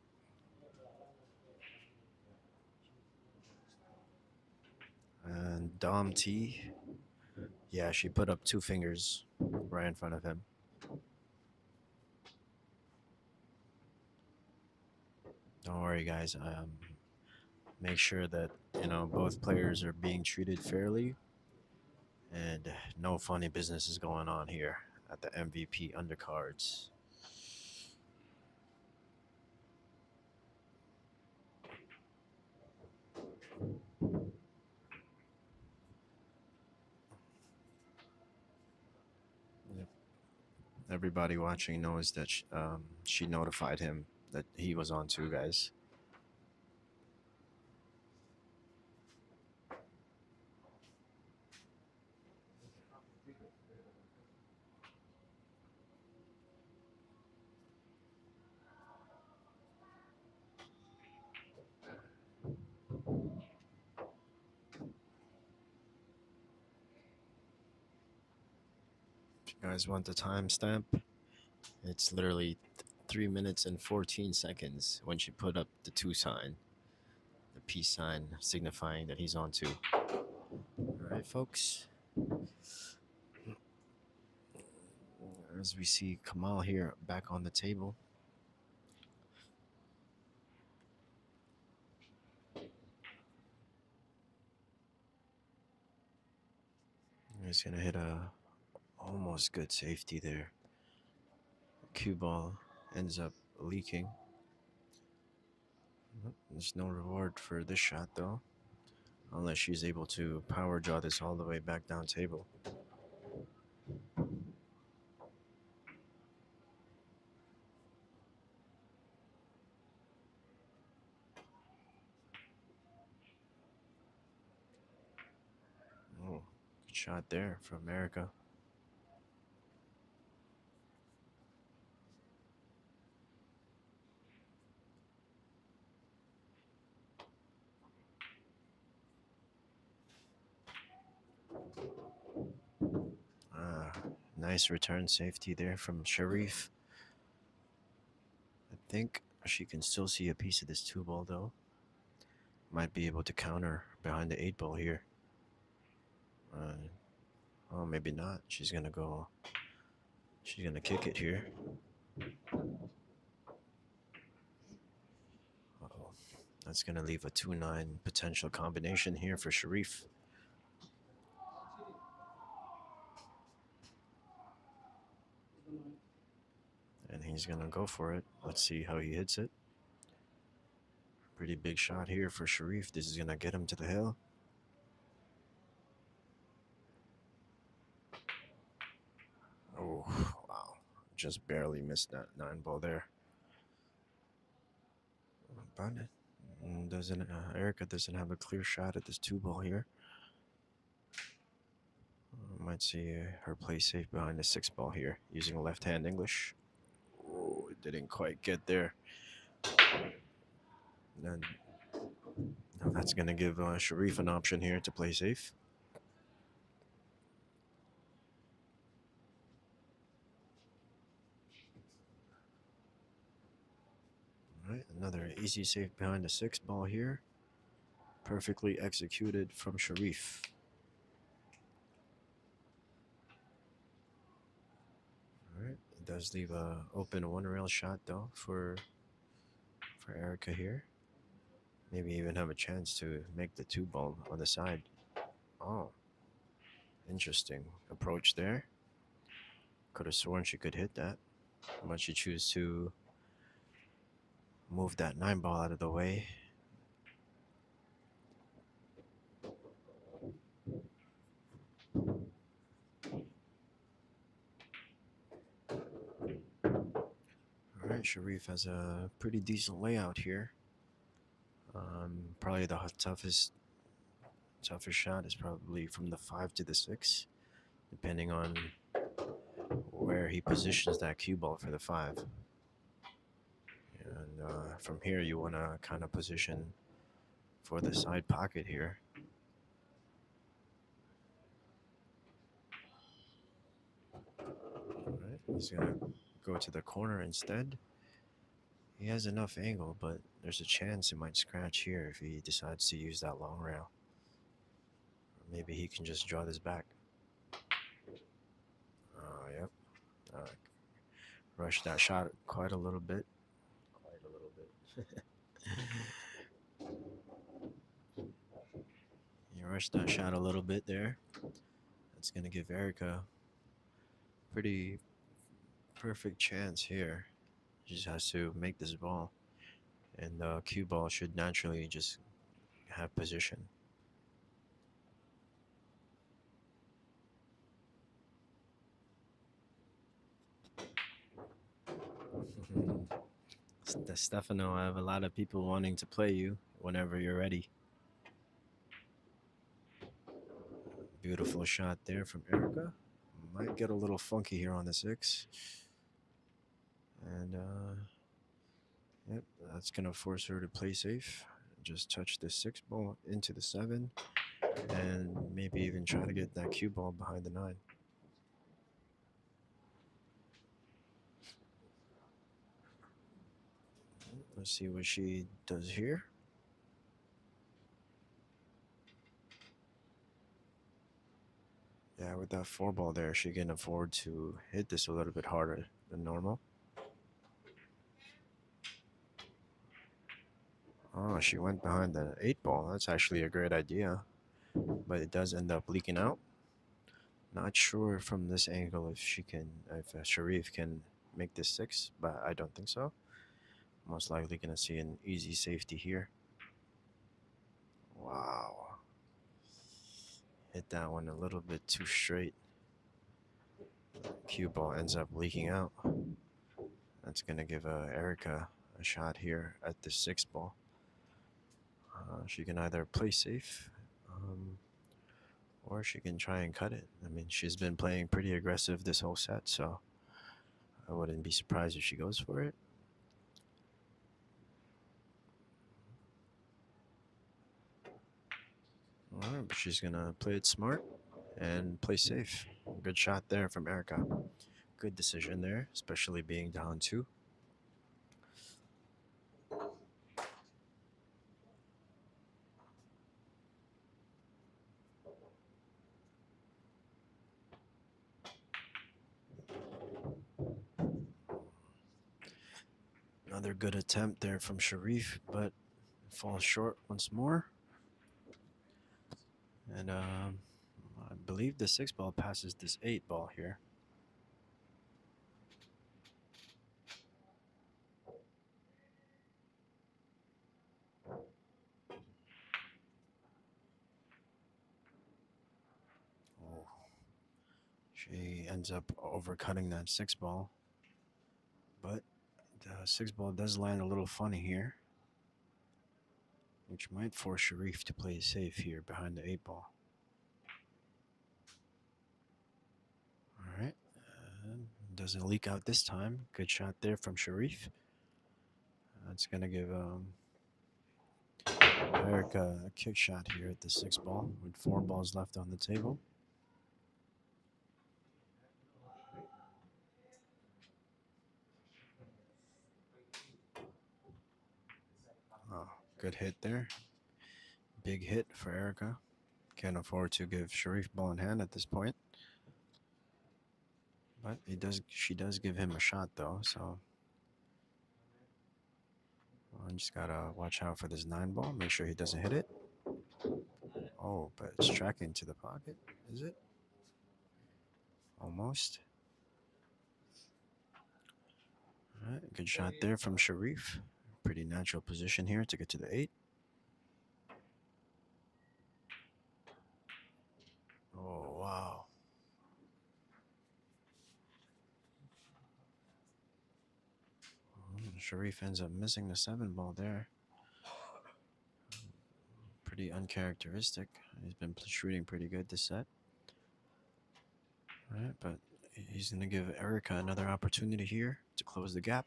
And Dom T. Yeah, she put up 2 fingers right in front of him. Don't worry, guys. Make sure that, both players are being treated fairly. And no funny business is going on here at the MVP Undercards. Yep. Everybody watching knows that she notified him that he was on 2, guys. If you guys want the timestamp, it's literally 3 minutes and 14 seconds when she put up the 2 sign, the peace sign signifying that he's on 2. All right, folks. As we see Kamal here back on the table. He's going to hit a almost good safety there. Cue ball ends up leaking. There's no reward for this shot, though, unless she's able to power draw this all the way back down table. Oh, good shot there from Erika. Nice return safety there from Sherif. I think she can still see a piece of this 2-ball though. Might be able to counter behind the 8-ball here. Oh, maybe not. She's gonna go. She's gonna kick it here. Uh-oh. That's gonna leave a 2-9 potential combination here for Sherif. And he's gonna go for it. Let's see how he hits it. Pretty big shot here for Sherif. This is gonna get him to the hill. Oh, wow. Just barely missed that 9-ball there. But Erika doesn't have a clear shot at this 2-ball here. Might see her play safe behind the 6-ball here using left-hand English. Oh, it didn't quite get there. And now that's going to give Sherif an option here to play safe. All right, another easy safe behind the 6-ball here. Perfectly executed from Sherif. All right, it does leave a open 1-rail shot though for Erika here. Maybe even have a chance to make the 2-ball on the side. Oh, interesting approach there. Could have sworn she could hit that, but she chooses to move that 9-ball out of the way. All right, Sherif has a pretty decent layout here. Probably the toughest shot is probably from the 5 to the 6, depending on where he positions that cue ball for the 5. And from here, you want to kind of position for the side pocket here. All right, he's gonna go to the corner instead. He has enough angle, but there's a chance it might scratch here if he decides to use that long rail. Or maybe he can just draw this back. Yep. Rushed that shot quite a little bit. He rushed that shot a little bit there. That's going to give Erika a pretty perfect chance here. She just has to make this ball. And the cue ball should naturally just have position. Stefano, I have a lot of people wanting to play you whenever you're ready. Beautiful shot there from Erika. Might get a little funky here on the 6. And, yep, that's going to force her to play safe. Just touch the 6-ball into the 7. And maybe even try to get that cue ball behind the 9. Let's see what she does here. Yeah, with that 4-ball there, she can afford to hit this a little bit harder than normal. Oh, she went behind the 8-ball. That's actually a great idea, but it does end up leaking out. Not sure from this angle if Sherif can make this 6, but I don't think so. Most likely gonna see an easy safety here. Wow. Hit that one a little bit too straight. Cue ball ends up leaking out. That's gonna give Erika a shot here at the 6-ball. She can either play safe, or she can try and cut it. I mean, she's been playing pretty aggressive this whole set, so I wouldn't be surprised if she goes for it. All right, but she's gonna play it smart and play safe. Good shot there from Erika. Good decision there, especially being down 2. Another good attempt there from Sherif, but falls short once more. And I believe the 6 ball passes this 8 ball here. Oh, she ends up overcutting that 6 ball. But the 6 ball does land a little funny here, which might force Sherif to play safe here behind the 8 ball. All right. Doesn't leak out this time. Good shot there from Sherif. That's going to give Erika a kick shot here at the 6 ball with 4 balls left on the table. Oh, good hit there. Big hit for Erika. Can't afford to give Sherif ball in hand at this point. But she does give him a shot though, so I just gotta watch out for this 9 ball. Make sure he doesn't hit it. Oh, but it's tracking to the pocket, is it? Almost. All right, good shot there from Sherif. Pretty natural position here to get to the 8. Oh, wow. Sherif ends up missing the 7 ball there. Pretty uncharacteristic. He's been shooting pretty good this set. All right, but he's going to give Erika another opportunity here to close the gap.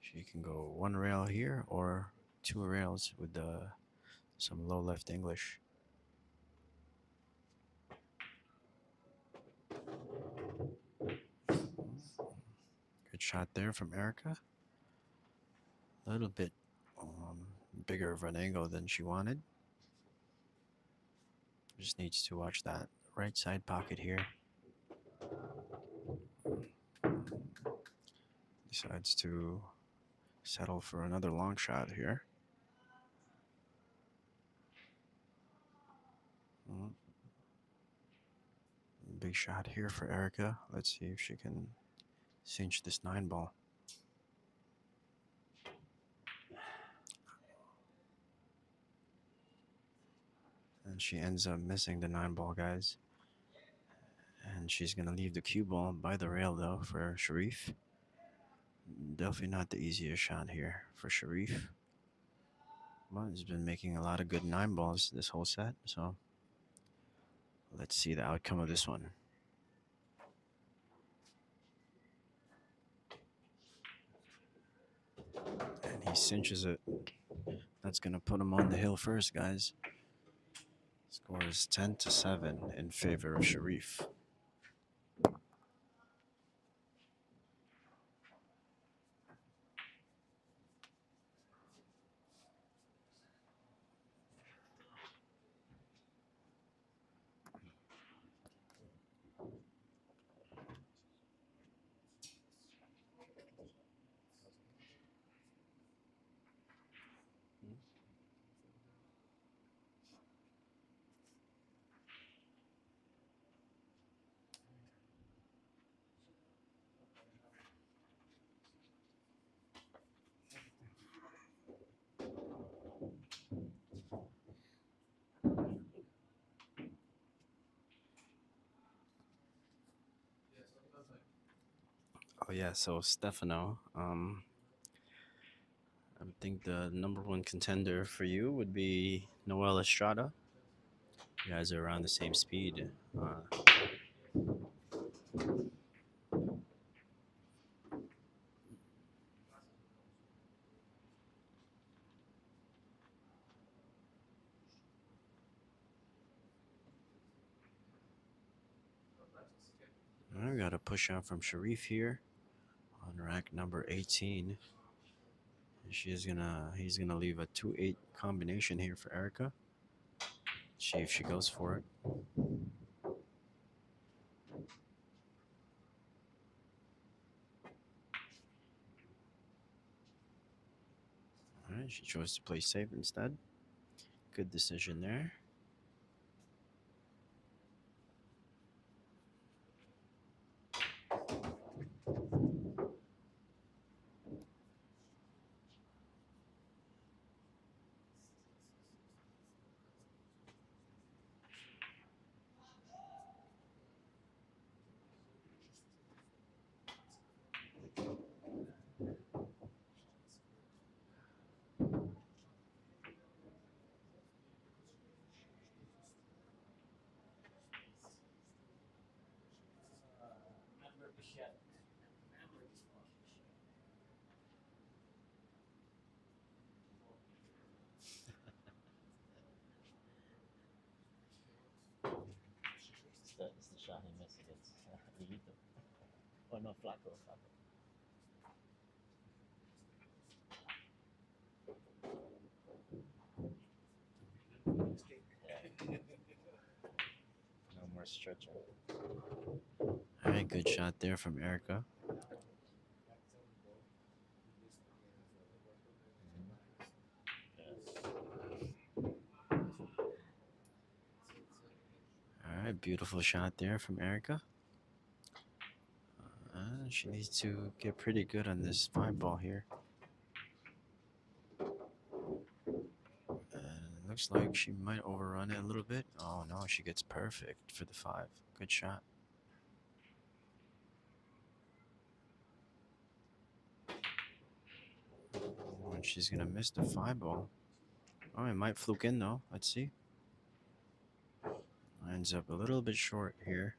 She can go 1 rail here or 2 rails with some low left English. Good shot there from Erika. A little bit bigger of an angle than she wanted. Just needs to watch that right side pocket here. Decides to settle for another long shot here. Big shot here for Erika. Let's see if she can cinch this 9 ball. And she ends up missing the 9 ball, guys. And she's going to leave the cue ball by the rail, though, for Sherif. Definitely not the easiest shot here for Sherif. But he's been making a lot of good 9 balls this whole set, so let's see the outcome of this one. And he cinches it. That's going to put him on the hill first, guys. Score is 10-7 in favor of Sherif. Oh yeah, so Stefano, I think the number 1 contender for you would be Noel Estrada. You guys are around the same speed. I got a push out from Sherif here on rack number 18. He's gonna leave a 2-8 combination here for Erika. See if she goes for it. Alright, she chose to play safe instead. Good decision there. It's the shot he missed against Lito. Oh no, Flaco. Yeah. No more stretching. Alright, good shot there from Erika. Alright, beautiful shot there from Erika. She needs to get pretty good on this 5 ball here. Looks like she might overrun it a little bit. Oh no, she gets perfect for the 5. Good shot. And she's gonna miss the 5 ball. Oh, it might fluke in though. Let's see. Ends up a little bit short here.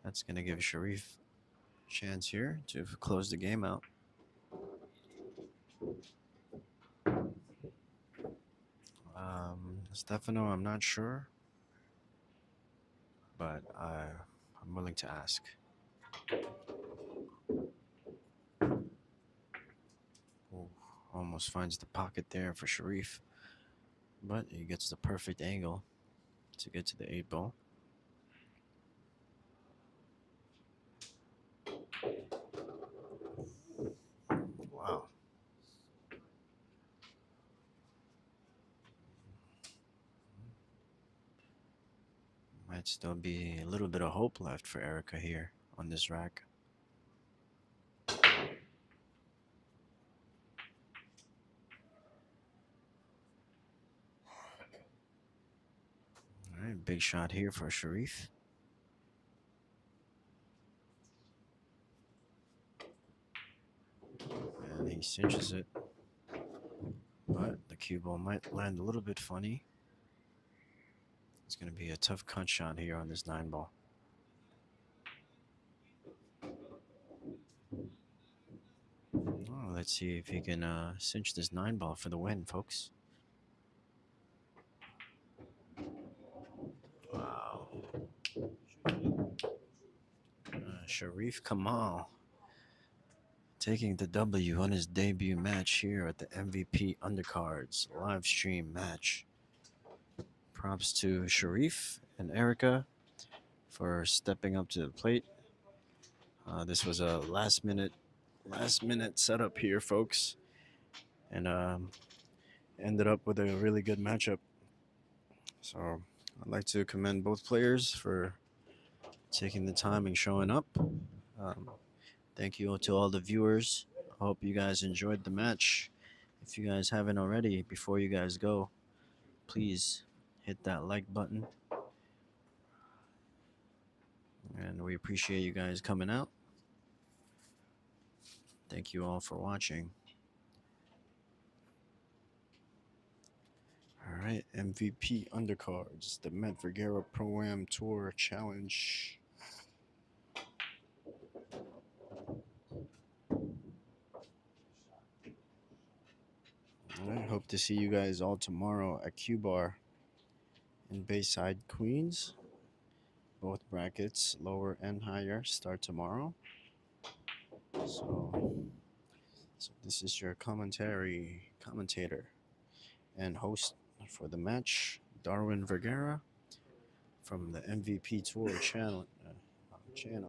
That's gonna give Sherif a chance here to close the game out. Stefano, I'm not sure, but I'm willing to ask. Ooh, almost finds the pocket there for Sherif, but he gets the perfect angle to get to the 8 ball. Wow. Might still be a little bit of hope left for Erika here on this rack. All right, big shot here for Sherif. And he cinches it. But the cue ball might land a little bit funny. It's going to be a tough cut shot here on this 9 ball. Oh, let's see if he can cinch this 9 ball for the win, folks. Wow. Sherif Kamal taking the W on his debut match here at the MVP Undercards Livestream match. Props to Sherif and Erika for stepping up to the plate. This was a last minute setup here, folks, and ended up with a really good matchup. So I'd like to commend both players for taking the time and showing up. Thank you to all the viewers. I hope you guys enjoyed the match. If you guys haven't already, before you guys go, please hit that like button. And we appreciate you guys coming out. Thank you all for watching. All right, MVP Undercards, the Met Vergara Pro-Am Tour Challenge. I hope to see you guys all tomorrow at Q Bar in Bayside, Queens. Both brackets, lower and higher, start tomorrow. So this is your commentator and host for the match, Darwin Vergara from the MVP Tour channel.